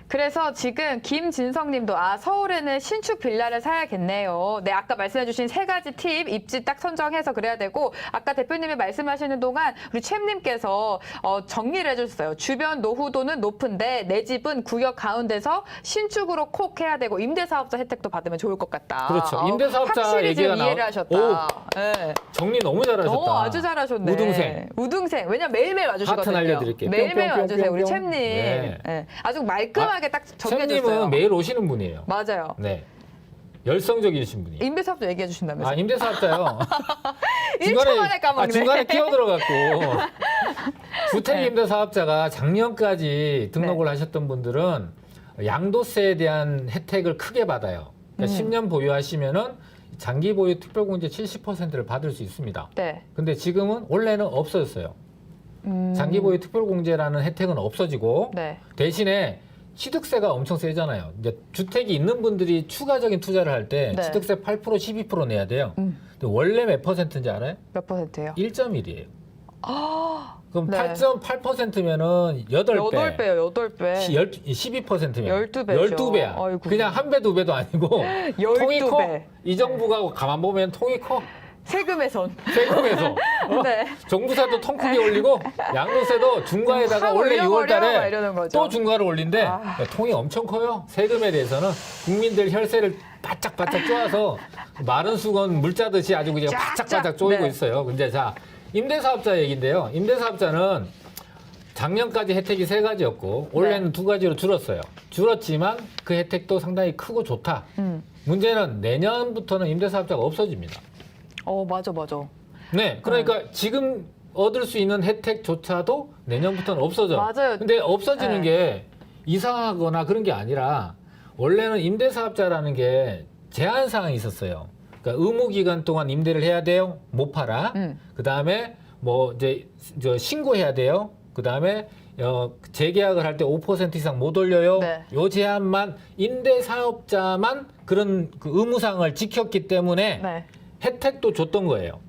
그래서 지금 김진성님도 서울에는 신축 빌라를 사야겠네요. 네, 아까 말씀해주신 3가지 팁 입지 딱 선정해서 그래야 되고 아까 대표님이 말씀하시는 동안 우리 챔님께서 정리를 해주셨어요. 주변 노후도는 높은데 내 집은 구역 가운데서 신축으로 콕 해야 되고 임대사업자 혜택도 받으면 좋을 것 같다. 그렇죠. 임대사업자 확실히 지금 얘기가 이해를 하셨다. 오, 네. 정리 너무 잘하셨다. 아주 잘하셨네. 우등생. 우등생. 왜냐면 매일매일 와주시거든요. 하트 날려드릴게요. 매일매일 뿅뿅뿅뿅뿅. 와주세요. 우리 챔님. 네. 네. 아주 말끔하게 딱 정리해줬어요. 챔님은 매일 오시는 분이에요. 맞아요. 네. 열성적이신 분이에요. 임대사업도 얘기해 주신다면서요? 아, 임대사업자요. 1초 만에 까먹네. 중간에 끼어들어갖고 주택 네. 임대사업자가 작년까지 등록을 하셨던 분들은 양도세에 대한 혜택을 크게 받아요. 그러니까 10년 보유하시면은 장기 보유 특별공제 70%를 받을 수 있습니다. 네. 근데 지금은 원래는 없어졌어요. 장기 보유 특별공제라는 혜택은 없어지고 네. 대신에 취득세가 엄청 세잖아요. 이제 주택이 있는 분들이 추가적인 투자를 할 때 네. 취득세 8% 12% 내야 돼요. 근데 원래 몇 퍼센트인지 알아요? 몇 %예요? 1.1이에요. 그럼 네. 8.8%면은 8배. 8배요, 8배. 12%면 12배죠. 12배야. 아이고. 그냥 한 배, 두 배도 아니고 12배. 통이 커. 이 정부가 가만 보면 통이 커. 세금에선. 세금에서. 네. 정부세도 통 크게 올리고 양도세도 중과에다가 확 원래 올려버려, 6월 막 달에 이러는 거죠. 또 중과를 올린대. 아. 통이 엄청 커요. 세금에 대해서는 국민들 혈세를 바짝바짝 쪼아서 마른 수건 물 짜듯이 아주 그냥 쫙쫙. 바짝바짝 쪼이고 네. 있어요. 근데 자, 임대사업자 얘기인데요. 임대사업자는 작년까지 혜택이 3가지였고 올해는 2가지로 줄었어요. 줄었지만 그 혜택도 상당히 크고 좋다. 문제는 내년부터는 임대사업자가 없어집니다. 맞아. 네, 그러니까 지금 얻을 수 있는 혜택조차도 내년부터는 없어져. 맞아요. 근데 없어지는 네. 게 이상하거나 그런 게 아니라 원래는 임대사업자라는 게 제한 사항이 있었어요. 그러니까 의무 기간 동안 임대를 해야 돼요. 못 팔아. 그다음에 뭐 이제 신고해야 돼요. 그다음에 재계약을 할 때 5% 이상 못 올려요. 네. 요 제한만 임대사업자만 그런 그 의무 사항을 지켰기 때문에 네. 혜택도 줬던 거예요.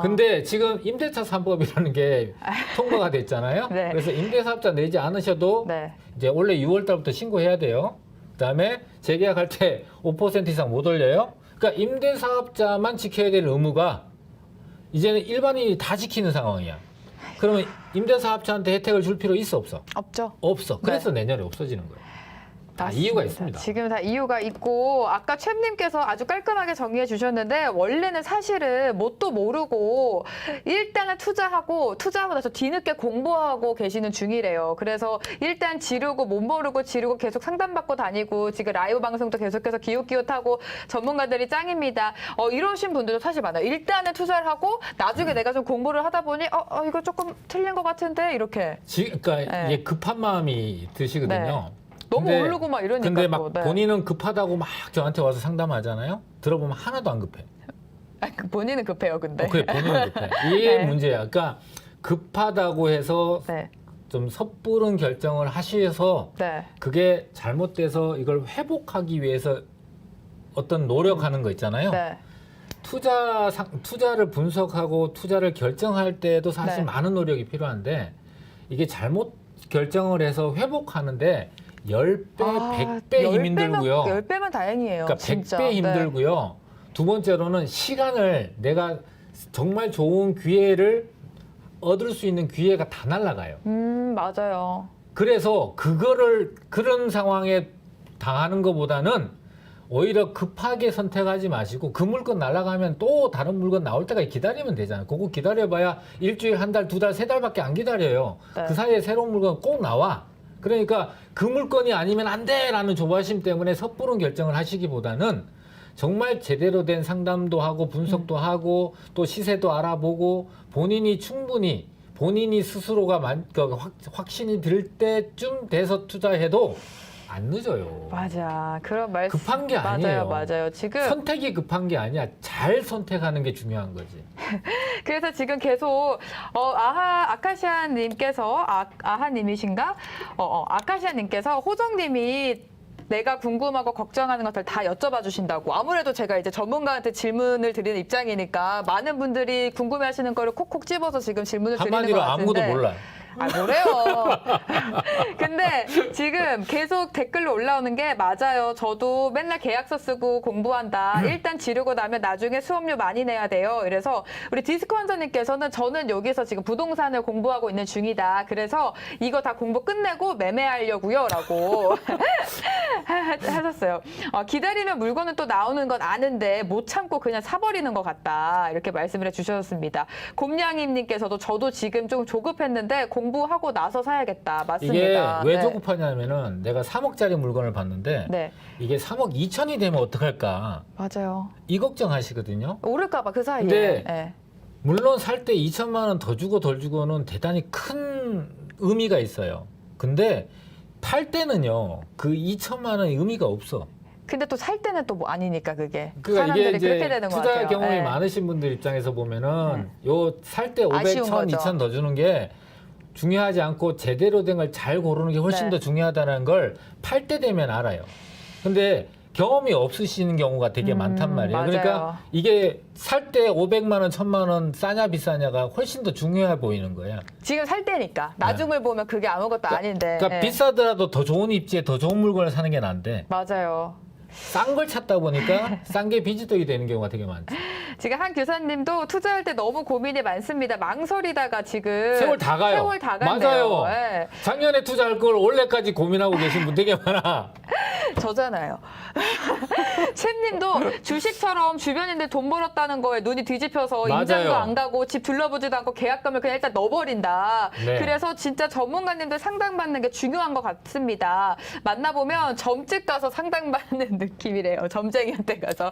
근데 지금 임대차 3법이라는 게 통과가 됐잖아요. 네. 그래서 임대사업자 내지 않으셔도 네. 이제 원래 6월 달부터 신고해야 돼요. 그다음에 재계약할 때 5% 이상 못 올려요. 그러니까 임대사업자만 지켜야 될 의무가 이제는 일반인이 다 지키는 상황이야. 그러면 임대사업자한테 혜택을 줄 필요 있어 없어? 없죠. 없어. 그래서 내년에 없어지는 거예요. 다 맞습니다. 이유가 있습니다. 지금 다 이유가 있고 아까 최님께서 아주 깔끔하게 정리해 주셨는데 원래는 사실은 뭣도 모르고 일단은 투자하고 나서 뒤늦게 공부하고 계시는 중이래요. 그래서 일단 지르고 못 모르고 지르고 계속 상담받고 다니고 지금 라이브 방송도 계속해서 기웃기웃하고 전문가들이 짱입니다. 이러신 분들도 사실 많아요. 일단은 투자를 하고 나중에 내가 좀 공부를 하다 보니 이거 조금 틀린 것 같은데 이렇게 그러니까 네. 이게 급한 마음이 드시거든요. 너무 근데- 오르고 막 이러니까 근데 또, 막 네. 본인은 급하다고 막 저한테 와서 상담하잖아요. 들어보면 하나도 안 급해. 본인은 급해요, 근데. 그게 본인은 급해. 이게 네. 문제야. 그러니까 급하다고 해서 네, 좀 섣부른 결정을 하셔서 네, 그게 잘못돼서 이걸 회복하기 위해서 어떤 노력하는 거 있잖아요. 네. 투자를 분석하고 투자를 결정할 때도 사실 네. 많은 노력이 필요한데 이게 잘못 결정을 해서 회복하는데 10배, 100배 힘이 들고요. 10배면 다행이에요. 그러니까 진짜. 100배 힘들고요. 두 번째로는 시간을 내가 정말 좋은 기회를 얻을 수 있는 기회가 다 날아가요. 맞아요. 그래서 그런 상황에 당하는 것보다는 오히려 급하게 선택하지 마시고 그 물건 날아가면 또 다른 물건 나올 때까지 기다리면 되잖아요. 그거 기다려봐야 일주일, 한 달, 2달, 3달밖에 안 기다려요. 네. 그 사이에 새로운 물건 꼭 나와. 그러니까 그 물건이 아니면 안 돼라는 조바심 때문에 섣부른 결정을 하시기보다는 정말 제대로 된 상담도 하고 분석도 하고 또 시세도 알아보고 본인이 충분히 본인이 스스로가 확신이 들 때쯤 돼서 투자해도 안 늦어요. 맞아. 그런 말씀. 급한 게 아니에요. 맞아요. 지금 선택이 급한 게 아니야. 잘 선택하는 게 중요한 거지. 그래서 지금 계속 아카시아님께서 아하님이신가? 아카시아님께서 호정님이 내가 궁금하고 걱정하는 것들 다 여쭤봐 주신다고. 아무래도 제가 이제 전문가한테 질문을 드리는 입장이니까 많은 분들이 궁금해하시는 거를 콕콕 집어서 지금 질문을 드리는 것 한마디로 같은데. 아무도 몰라요. 뭐래요. 근데 지금 계속 댓글로 올라오는 게 맞아요. 저도 맨날 계약서 쓰고 공부한다. 일단 지르고 나면 나중에 수업료 많이 내야 돼요. 그래서 우리 디스코 원장님께서는 저는 여기서 지금 부동산을 공부하고 있는 중이다. 그래서 이거 다 공부 끝내고 매매하려고요. 라고 하셨어요. 기다리면 물건은 또 나오는 건 아는데 못 참고 그냥 사버리는 것 같다. 이렇게 말씀을 해주셨습니다. 곰냥이님께서도 저도 지금 좀 조급했는데 공부하고 나서 사야겠다. 맞습니다. 이게 왜 네. 조급하냐면은 내가 3억짜리 물건을 봤는데 네, 이게 3억 2천이 되면 어떡할까 맞아요. 이 걱정하시거든요. 오를까봐 그 사이에. 근데 네. 물론 살 때 2천만 원 더 주고 덜 주고는 대단히 큰 의미가 있어요. 근데 팔 때는요 그 2천만 원의 의미가 없어. 근데 또 살 때는 또 뭐 아니니까 그게. 그러니까 사람들이 이게 그렇게 이제 되는 것 투자 같아요. 경험이 네. 많으신 분들 입장에서 보면은 요 살 때 500, 아쉬운 1000, 거죠. 2000 더 주는 게 중요하지 않고 제대로 된 걸 잘 고르는 게 훨씬 네. 더 중요하다는 걸 팔 때 되면 알아요. 근데 경험이 없으시는 경우가 되게 많단 말이에요. 맞아요. 그러니까 이게 살 때 500만 원, 1000만 원 싸냐 비싸냐가 훨씬 더 중요해 보이는 거야. 지금 살 때니까 나중을 보면 그게 아무것도 아닌데. 그러니까 예. 비싸더라도 더 좋은 입지에 더 좋은 물건을 사는 게 나은데 맞아요. 싼 걸 찾다 보니까 싼 게 비지떡이 되는 경우가 되게 많죠. 지금 한 교사님도 투자할 때 너무 고민이 많습니다. 망설이다가 지금 세월 다 가요. 세월 다 갔네요. 맞아요. 예. 작년에 투자할 걸 올해까지 고민하고 계신 분 되게 많아. 저잖아요. 샘님도 주식처럼 주변인들 돈 벌었다는 거에 눈이 뒤집혀서 맞아요. 임장도 안 가고 집 둘러보지도 않고 계약금을 그냥 일단 넣어버린다. 네. 그래서 진짜 전문가님들 상담받는 게 중요한 것 같습니다. 만나보면 점집 가서 상담받는 느낌이래요. 점쟁이한테 가서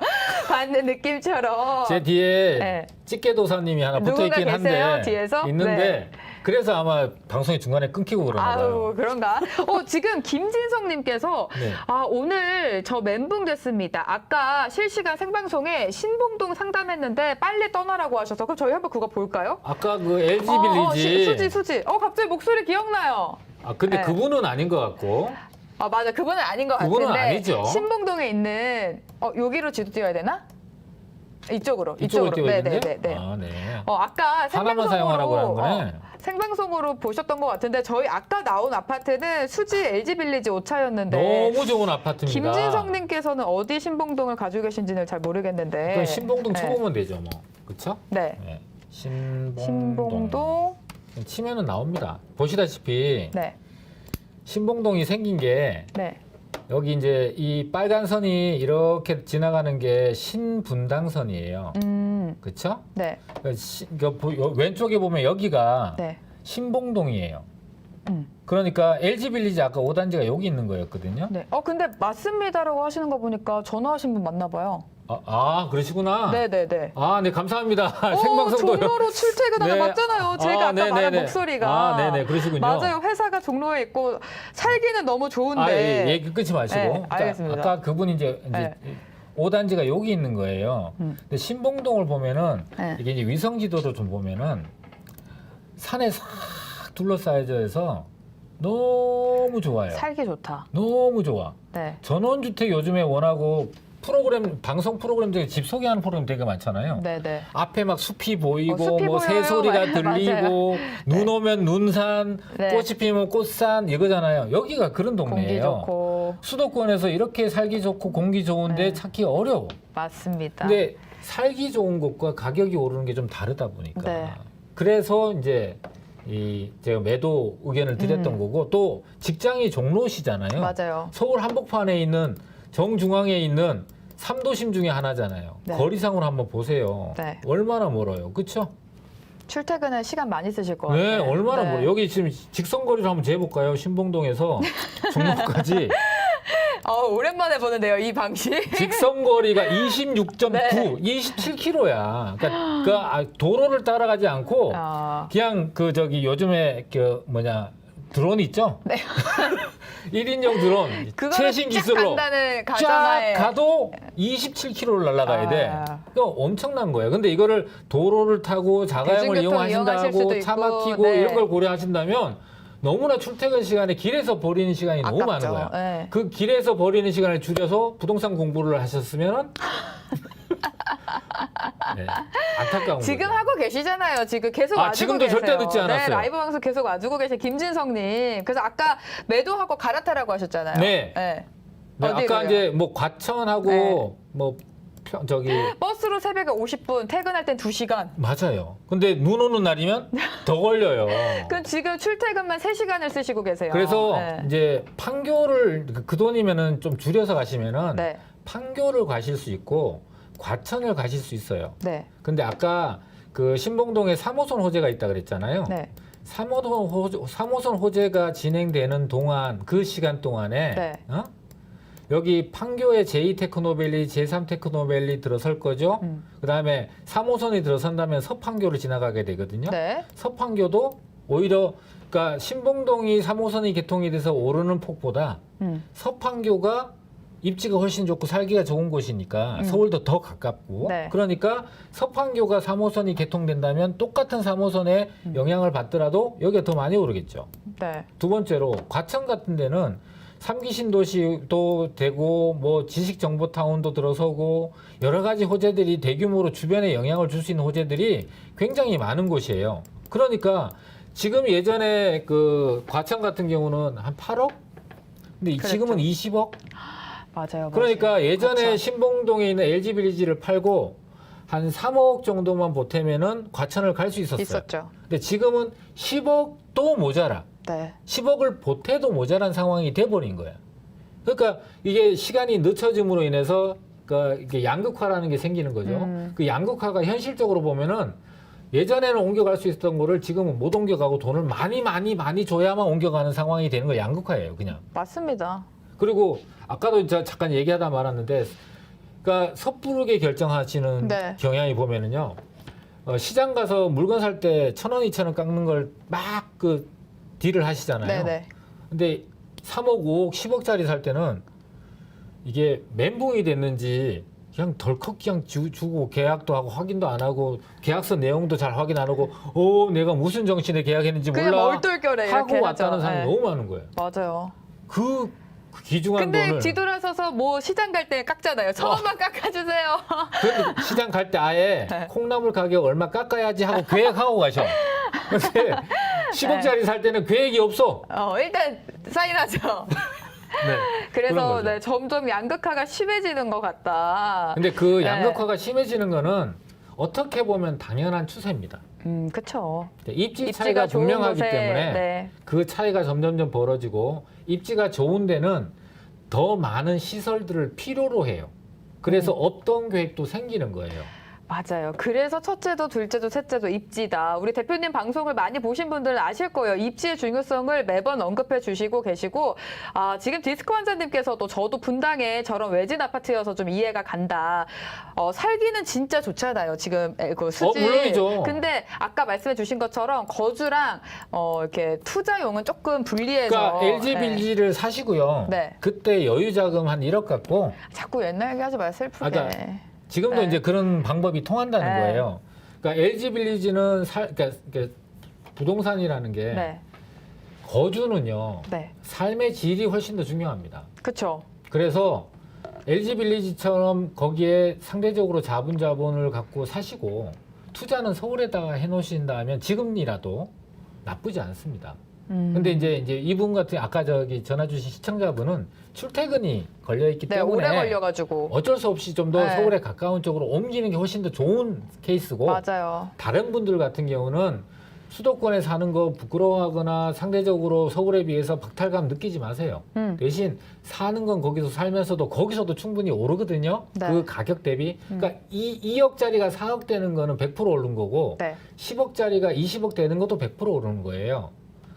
받는 느낌처럼. 제 뒤에 네. 집게도사님이 하나 붙어 누군가 있긴 계세요? 한데 뒤에서? 있는데 네. 그래서 아마 방송이 중간에 끊기고 그러나 봐요. 아우 그런가? 지금 김진성님께서 네. 오늘 저 멘붕 됐습니다. 아까 실시간 생방송에 신봉동 상담했는데 빨리 떠나라고 하셔서 그럼 저희 한번 그거 볼까요? 아까 그 LG 빌리지. 수지. 갑자기 목소리 기억나요. 아 근데 네. 그분은 아닌 것 같고. 맞아. 그분은 아닌 것 그분은 같은데. 아니죠. 신봉동에 있는 여기로 지도 띄워야 되나? 이쪽으로. 이쪽으로 띄워있는데? 네네네. 아, 네. 아까 하나만 사용하라고 하는 거네. 생방송으로 보셨던 것 같은데 저희 아까 나온 아파트는 수지 LG 빌리지 5차였는데 너무 좋은 아파트입니다. 김진성님께서는 어디 신봉동을 가지고 계신지는 잘 모르겠는데. 그 신봉동 네. 쳐보면 되죠, 뭐. 그렇죠? 네. 네. 신봉동. 신봉동. 치면은 나옵니다. 보시다시피 네. 신봉동이 생긴 게 네. 여기 이제 이 빨간 선이 이렇게 지나가는 게 신분당선이에요. 그렇죠? 네. 왼쪽에 보면 여기가 네. 신봉동이에요. 음. 그러니까 LG 빌리지 아까 5단지가 여기 있는 거였거든요. 네. 근데 맞습니다라고 하시는 거 보니까 전화하신 분 맞나 봐요. 그러시구나. 네네네. 네, 감사합니다. 생방송도 종로로 출퇴근하는 네. 맞잖아요. 제가 아까 말한 네네네. 목소리가. 네네, 그러시군요. 맞아요. 회사가 종로에 있고 살기는 너무 좋은데. 얘기 끊지 마시고. 네, 그러니까 알겠습니다. 아까 그분이 이제 네. 5단지가 여기 있는 거예요. 근데 신봉동을 보면은 네. 이게 이제 위성 지도를 좀 보면은 산에 싹 둘러싸여져 있어서 너무 좋아요. 살기 좋다. 너무 좋아. 네. 전원주택 요즘에 원하고 방송 프로그램 중에 집 소개하는 프로그램 되게 많잖아요. 네네. 앞에 막 숲이 보이고 숲이 뭐 보여요. 새소리가 맞아요. 들리고 눈 오면 눈산, 네. 꽃이 피면 꽃산 이거잖아요. 여기가 그런 공기 동네예요. 좋고. 수도권에서 이렇게 살기 좋고 공기 좋은데 네. 찾기 어려워. 맞습니다. 근데 살기 좋은 곳과 가격이 오르는 게 좀 다르다 보니까. 네. 그래서 이제 제가 매도 의견을 드렸던 거고 또 직장이 종로시잖아요. 맞아요. 서울 한복판에 있는 정중앙에 있는 3도심 중에 하나잖아요. 네. 거리상으로 한번 보세요. 네. 얼마나 멀어요. 그렇죠? 출퇴근에 시간 많이 쓰실 것 네, 같아요. 얼마나 네. 멀어요. 여기 지금 직선거리를 한번 재볼까요? 신봉동에서 종로까지. 오랜만에 보는데요, 이 방식. 직선거리가 26.9, 네. 27km야. 그러니까 도로를 따라가지 않고 그냥 요즘에 드론 있죠? 네. 1인용 드론 최신 기술로 쫙 가도 27km를 날아가야 돼. 그러니까 엄청난 거예요. 근데 이거를 도로를 타고 자가용을 대중교통 이용하실 이용하신다고 수도 차 있고, 막히고 네. 이런 걸 고려하신다면 너무나 출퇴근 시간에 길에서 버리는 시간이 너무 많은 아깝죠. 거야. 네. 그 길에서 버리는 시간을 줄여서 부동산 공부를 하셨으면 네, 안타까운 지금 거죠. 하고 계시잖아요. 지금 계속 와주고 지금도 계세요. 절대 늦지 않았어요. 네, 라이브 방송 계속 와주고 계신 김진성님. 그래서 아까 매도하고 갈아타라고 하셨잖아요. 네. 네. 네, 아까 어디로요? 이제 뭐 과천하고 네. 뭐 버스로 새벽에 50분, 퇴근할 땐 2시간. 맞아요. 근데 눈 오는 날이면 더 걸려요. 그럼 지금 출퇴근만 3시간을 쓰시고 계세요. 그래서 네. 이제 판교를 그 돈이면은 좀 줄여서 가시면은 네. 판교를 가실 수 있고 과천을 가실 수 있어요. 네. 근데 아까 그 신봉동에 3호선 호재가 있다 그랬잖아요. 네. 3호선 호재가 진행되는 동안 그 시간 동안에 네. 여기 판교의 제2테크노밸리, 제3테크노밸리 들어설 거죠. 그다음에 3호선이 들어선다면 서판교를 지나가게 되거든요. 네. 서판교도 오히려 그러니까 신봉동이 3호선이 개통이 돼서 오르는 폭보다 서판교가 입지가 훨씬 좋고 살기가 좋은 곳이니까 서울도 더 가깝고 네. 그러니까 서판교가 3호선이 개통된다면 똑같은 3호선에 영향을 받더라도 여기가 더 많이 오르겠죠. 네. 두 번째로 과천 같은 데는 3기 신도시도 되고 뭐 지식정보타운도 들어서고 여러 가지 호재들이 대규모로 주변에 영향을 줄 수 있는 호재들이 굉장히 많은 곳이에요. 그러니까 지금 예전에 그 과천 같은 경우는 한 8억? 근데 그랬죠. 지금은 20억? 맞아요. 그러니까 맞아요. 예전에 그렇죠. 신봉동에 있는 LG빌리지를 팔고 한 3억 정도만 보태면은 과천을 갈 수 있었어요. 있었죠. 근데 지금은 10억도 모자라. 네. 10억을 보태도 모자란 상황이 돼버린 거야. 그러니까 이게 시간이 늦춰짐으로 인해서 그러니까 이게 양극화라는 게 생기는 거죠. 그 양극화가 현실적으로 보면은 예전에는 옮겨갈 수 있었던 거를 지금은 못 옮겨가고 돈을 많이 줘야만 옮겨가는 상황이 되는 거 양극화예요, 그냥. 맞습니다. 그리고 아까도 잠깐 얘기하다 말았는데, 그러니까 섣부르게 결정하시는 네. 경향이 보면은요, 시장 가서 물건 살 때 1,000원, 2,000원 깎는 걸 막 그 딜을 하시잖아요. 네네. 근데 3억, 5억, 10억짜리 살 때는 이게 멘붕이 됐는지 그냥 덜컥 그냥 주고 계약도 하고 확인도 안 하고 계약서 내용도 잘 확인 안 하고 내가 무슨 정신에 계약했는지 그냥 몰라 얼떨결에 이렇게 하고 하죠. 왔다는 사람이 네. 너무 많은 거예요. 맞아요. 그 귀중한 근데 돈을 뒤돌아서서 뭐 시장 갈 때 깎잖아요. 저만 깎아주세요. 그래도 시장 갈 때 아예 네. 콩나물 가격 얼마 깎아야지 하고 계획하고 가셔. 근데 10억짜리 살 때는 계획이 없어. 일단 사인하죠. 네. 그런 그래서 거죠. 네, 점점 양극화가 심해지는 것 같다. 근데 그 네. 양극화가 심해지는 거는 어떻게 보면 당연한 추세입니다. 그쵸. 입지 차이가 좋은 분명하기 곳에, 때문에 네. 그 차이가 점점점 벌어지고 입지가 좋은 데는 더 많은 시설들을 필요로 해요. 그래서 없던 계획도 생기는 거예요. 맞아요. 그래서 첫째도 둘째도 셋째도 입지다. 우리 대표님 방송을 많이 보신 분들은 아실 거예요. 입지의 중요성을 매번 언급해 주시고 계시고 지금 디스크 환자님께서도 저도 분당에 저런 외진 아파트여서 좀 이해가 간다. 살기는 진짜 좋잖아요. 지금 그 수지. 물론이죠. 근데 아까 말씀해 주신 것처럼 거주랑 이렇게 투자용은 조금 분리해서. 그러니까 LG 빌지를 사시고요. 네. 그때 여유 자금 한 1억 갖고 자꾸 옛날 얘기하지 마요. 슬프게. 그러니까 지금도 네. 이제 그런 방법이 통한다는 네. 거예요. 그러니까 LG 빌리지는 그러니까 부동산이라는 게 네. 거주는요. 네. 삶의 질이 훨씬 더 중요합니다. 그렇죠. 그래서 LG 빌리지처럼 거기에 상대적으로 자본을 갖고 사시고 투자는 서울에다가 해놓으신다면 지금이라도 나쁘지 않습니다. 근데 이제 이분 같은 아까 전화 주신 시청자분은 출퇴근이 걸려 있기 네, 때문에 오래 걸려가지고. 어쩔 수 없이 좀 더 네. 서울에 가까운 쪽으로 옮기는 게 훨씬 더 좋은 케이스고 맞아요. 다른 분들 같은 경우는 수도권에 사는 거 부끄러워하거나 상대적으로 서울에 비해서 박탈감 느끼지 마세요. 대신 사는 건 거기서 살면서도 거기서도 충분히 오르거든요. 네. 그 가격 대비. 그러니까 2억짜리가 4억 되는 거는 100% 오른 거고 네. 10억짜리가 20억 되는 것도 100% 오르는 거예요.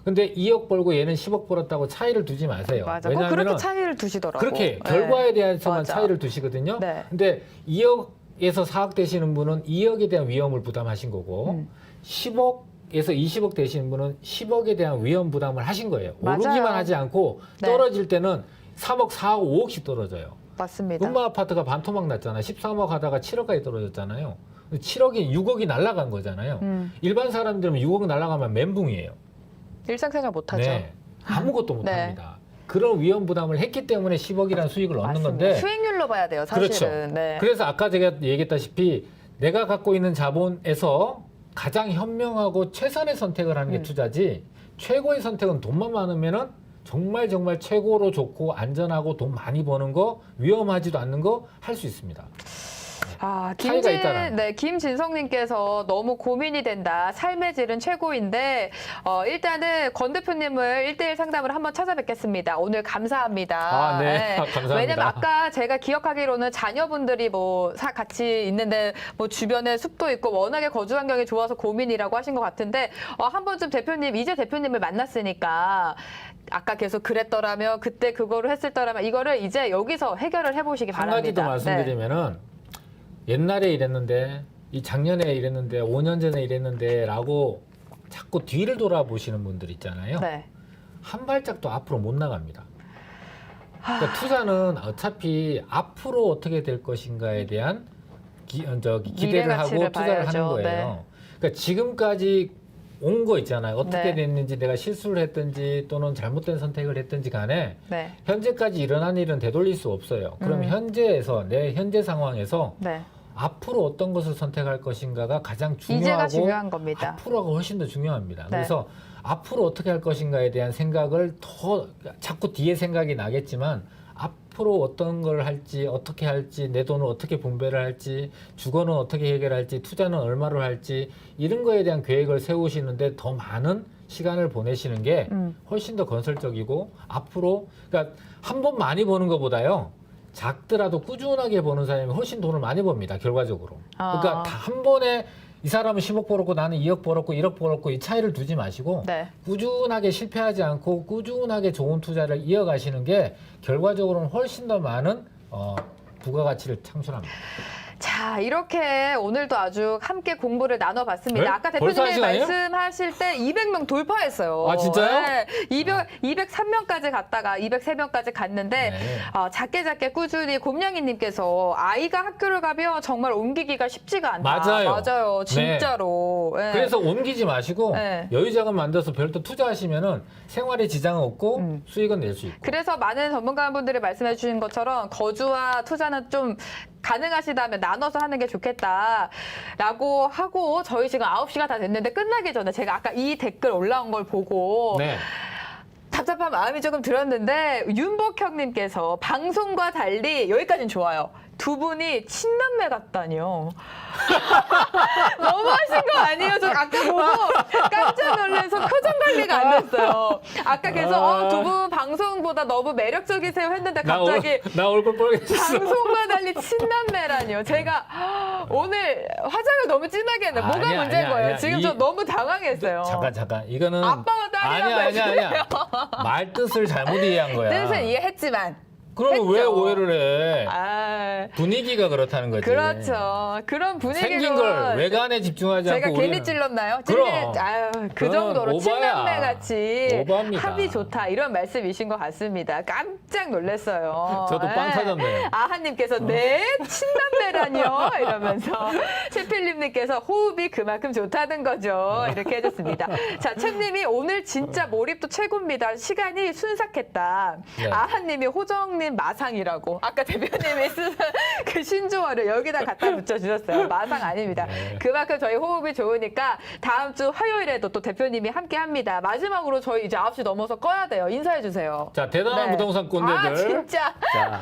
근데 2억 벌고 얘는 10억 벌었다고 차이를 두지 마세요. 맞아. 뭐 왜냐하면 그렇게 차이를 두시더라고. 그렇게 네. 결과에 대해서만 맞아. 차이를 두시거든요. 네. 근데 2억에서 4억 되시는 분은 2억에 대한 위험을 부담하신 거고 10억에서 20억 되시는 분은 10억에 대한 위험 부담을 하신 거예요. 맞아요. 오르기만 하지 않고 네. 떨어질 때는 3억, 4억, 5억씩 떨어져요. 맞습니다. 음마 아파트가 반토막 났잖아요. 13억 하다가 7억까지 떨어졌잖아요. 7억이 6억이 날아간 거잖아요. 일반 사람들은 6억 날아가면 멘붕이에요. 일상생활 못하죠. 네. 아무것도 네. 못합니다. 그런 위험 부담을 했기 때문에 10억이라는 수익을 얻는 맞습니다. 건데 수익률로 봐야 돼요, 사실은. 그렇죠. 네. 그래서 아까 제가 얘기했다시피 내가 갖고 있는 자본에서 가장 현명하고 최선의 선택을 하는 게 투자지 최고의 선택은 돈만 많으면은 정말 최고로 좋고 안전하고 돈 많이 버는 거 위험하지도 않는 거 할 수 있습니다. 차이가 있다라는. 김진성님께서 너무 고민이 된다. 삶의 질은 최고인데 일단은 권 대표님을 1대1 상담을 한번 찾아뵙겠습니다. 오늘 감사합니다. 네. 감사합니다. 왜냐면 아까 제가 기억하기로는 자녀분들이 같이 있는데 주변에 숲도 있고 워낙에 거주 환경이 좋아서 고민이라고 하신 것 같은데 한 번쯤 이제 대표님을 만났으니까 아까 계속 그랬더라면 그때 그거를 했을더라면 이거를 이제 여기서 해결을 해보시기 한 바랍니다. 가지 더 말씀드리면은 옛날에 이랬는데 이 작년에 이랬는데 5년 전에 이랬는데 라고 자꾸 뒤를 돌아보시는 분들 있잖아요. 네. 한 발짝도 앞으로 못 나갑니다. 그러니까 투자는 어차피 앞으로 어떻게 될 것인가에 대한 기대를 미래가치를 하고 투자를 봐야죠. 하는 거예요. 네. 그러니까 지금까지 온 거 있잖아요. 어떻게 네. 됐는지, 내가 실수를 했든지 또는 잘못된 선택을 했든지 간에 네. 현재까지 일어난 일은 되돌릴 수 없어요. 그럼 현재에서, 내 현재 상황에서 네. 앞으로 어떤 것을 선택할 것인가가 가장 이제가 중요하고 중요한 겁니다. 앞으로가 훨씬 더 중요합니다. 네. 그래서 앞으로 어떻게 할 것인가에 대한 생각을 더 자꾸 뒤에 생각이 나겠지만 앞으로 어떤 걸 할지, 어떻게 할지, 내 돈을 어떻게 분배를 할지, 주거는 어떻게 해결할지, 투자는 얼마로 할지 이런 거에 대한 계획을 세우시는데 더 많은 시간을 보내시는 게 훨씬 더 건설적이고 앞으로 그러니까 한 번 많이 버는 것보다요. 작더라도 꾸준하게 버는 사람이 훨씬 돈을 많이 법니다. 결과적으로. 그러니까 다 한 번에 이 사람은 10억 벌었고 나는 2억 벌었고 1억 벌었고 이 차이를 두지 마시고 네. 꾸준하게 실패하지 않고 꾸준하게 좋은 투자를 이어가시는 게 결과적으로는 훨씬 더 많은 부가가치를 창출합니다. 자, 이렇게 오늘도 아주 함께 공부를 나눠봤습니다. 네? 아까 벌써 한 대표님이 시간이에요? 말씀하실 때 200명 돌파했어요. 아, 진짜요? 네, 203명까지 갔다가 203명까지 갔는데 네. 작게 꾸준히 곰냥이님께서 아이가 학교를 가면 정말 옮기기가 쉽지가 않다. 맞아요. 맞아요. 진짜로. 네. 그래서 옮기지 마시고 네. 여유자금 만들어서 별도 투자하시면은 생활에 지장은 없고 수익은 낼 수 있고. 그래서 많은 전문가분들이 말씀해 주신 것처럼 거주와 투자는 좀 가능하시다면 나눠서 하는 게 좋겠다라고 하고 저희 지금 9시가 다 됐는데 끝나기 전에 제가 아까 이 댓글 올라온 걸 보고 네. 답답한 마음이 조금 들었는데 윤복형님께서 방송과 달리 여기까지는 좋아요. 두 분이 친남매 같다니요. 너무하신 거 아니에요? 저 아까 보고 깜짝 놀라서 표정 관리가 안 됐어요. 아까 계속 두 분 방송보다 너무 매력적이세요 했는데 갑자기 나 얼굴 빨개졌어. 방송과 달리 친남매라니요. 제가 오늘 화장을 너무 진하게 했는데 뭐가 아니야, 문제인 아니야, 거예요? 아니야. 지금 저 너무 당황했어요. 잠깐. 이거는 아빠가 딸이라고 아니야. 말 뜻을 잘못 이해한 거야. 뜻은 이해했지만 그럼 왜 했죠. 오해를 해? 아, 분위기가 그렇다는 거지. 그렇죠. 그런 분위기로 생긴 걸 외관에 집중하지 제가 않고 괜히 우리는- 찔렀나요? 그럼. 아유, 그 그건 정도로 오바야. 친남매 같이 오바입니다. 합이 좋다 이런 말씀이신 것 같습니다. 깜짝 놀랐어요. 저도 빵 예. 터졌네요. 아하님께서 네 친남매라니요 이러면서 최필립님께서 호흡이 그만큼 좋다는 거죠. 이렇게 해줬습니다. 자, 챔님이 오늘 진짜 몰입도 최고입니다. 시간이 순삭했다. 네. 아하님이 호정님 마상이라고. 아까 대표님이 쓴 그 신조어를 여기다 갖다 붙여주셨어요. 마상 아닙니다. 네. 그만큼 저희 호흡이 좋으니까 다음 주 화요일에도 또 대표님이 함께 합니다. 마지막으로 저희 이제 9시 넘어서 꺼야 돼요. 인사해 주세요. 자, 대단한 네. 부동산 꼰대들. 아, 진짜. 자,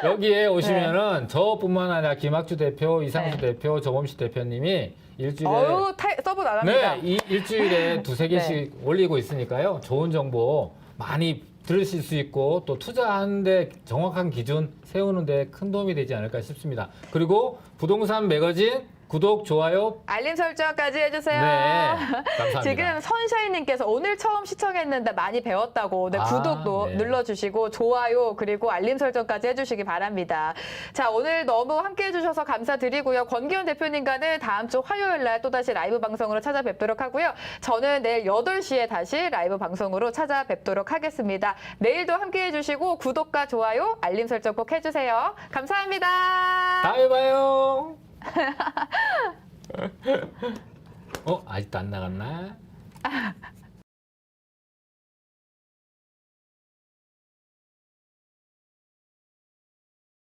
여기에 오시면은 저뿐만 아니라 김학주 대표, 이상수 네. 대표, 조범식 대표님이 일주일에 어유 서브 나갑니다. 네, 이 일주일에 두세 개씩 올리고 있으니까요. 좋은 정보 많이 들으실 수 있고 또 투자하는데 정확한 기준 세우는데 큰 도움이 되지 않을까 싶습니다. 그리고 부동산 매거진 구독, 좋아요. 알림 설정까지 해주세요. 네, 감사합니다. 지금 선샤인님께서 오늘 처음 시청했는데 많이 배웠다고 네, 아, 구독도 네. 눌러주시고 좋아요 그리고 알림 설정까지 해주시기 바랍니다. 자, 오늘 너무 함께해 주셔서 감사드리고요. 권기현 대표님과는 다음 주 화요일 날 또다시 라이브 방송으로 찾아뵙도록 하고요. 저는 내일 8시에 다시 라이브 방송으로 찾아뵙도록 하겠습니다. 내일도 함께해 주시고 구독과 좋아요, 알림 설정 꼭 해주세요. 감사합니다. 다음에 봐요. 아직도 안 나갔나?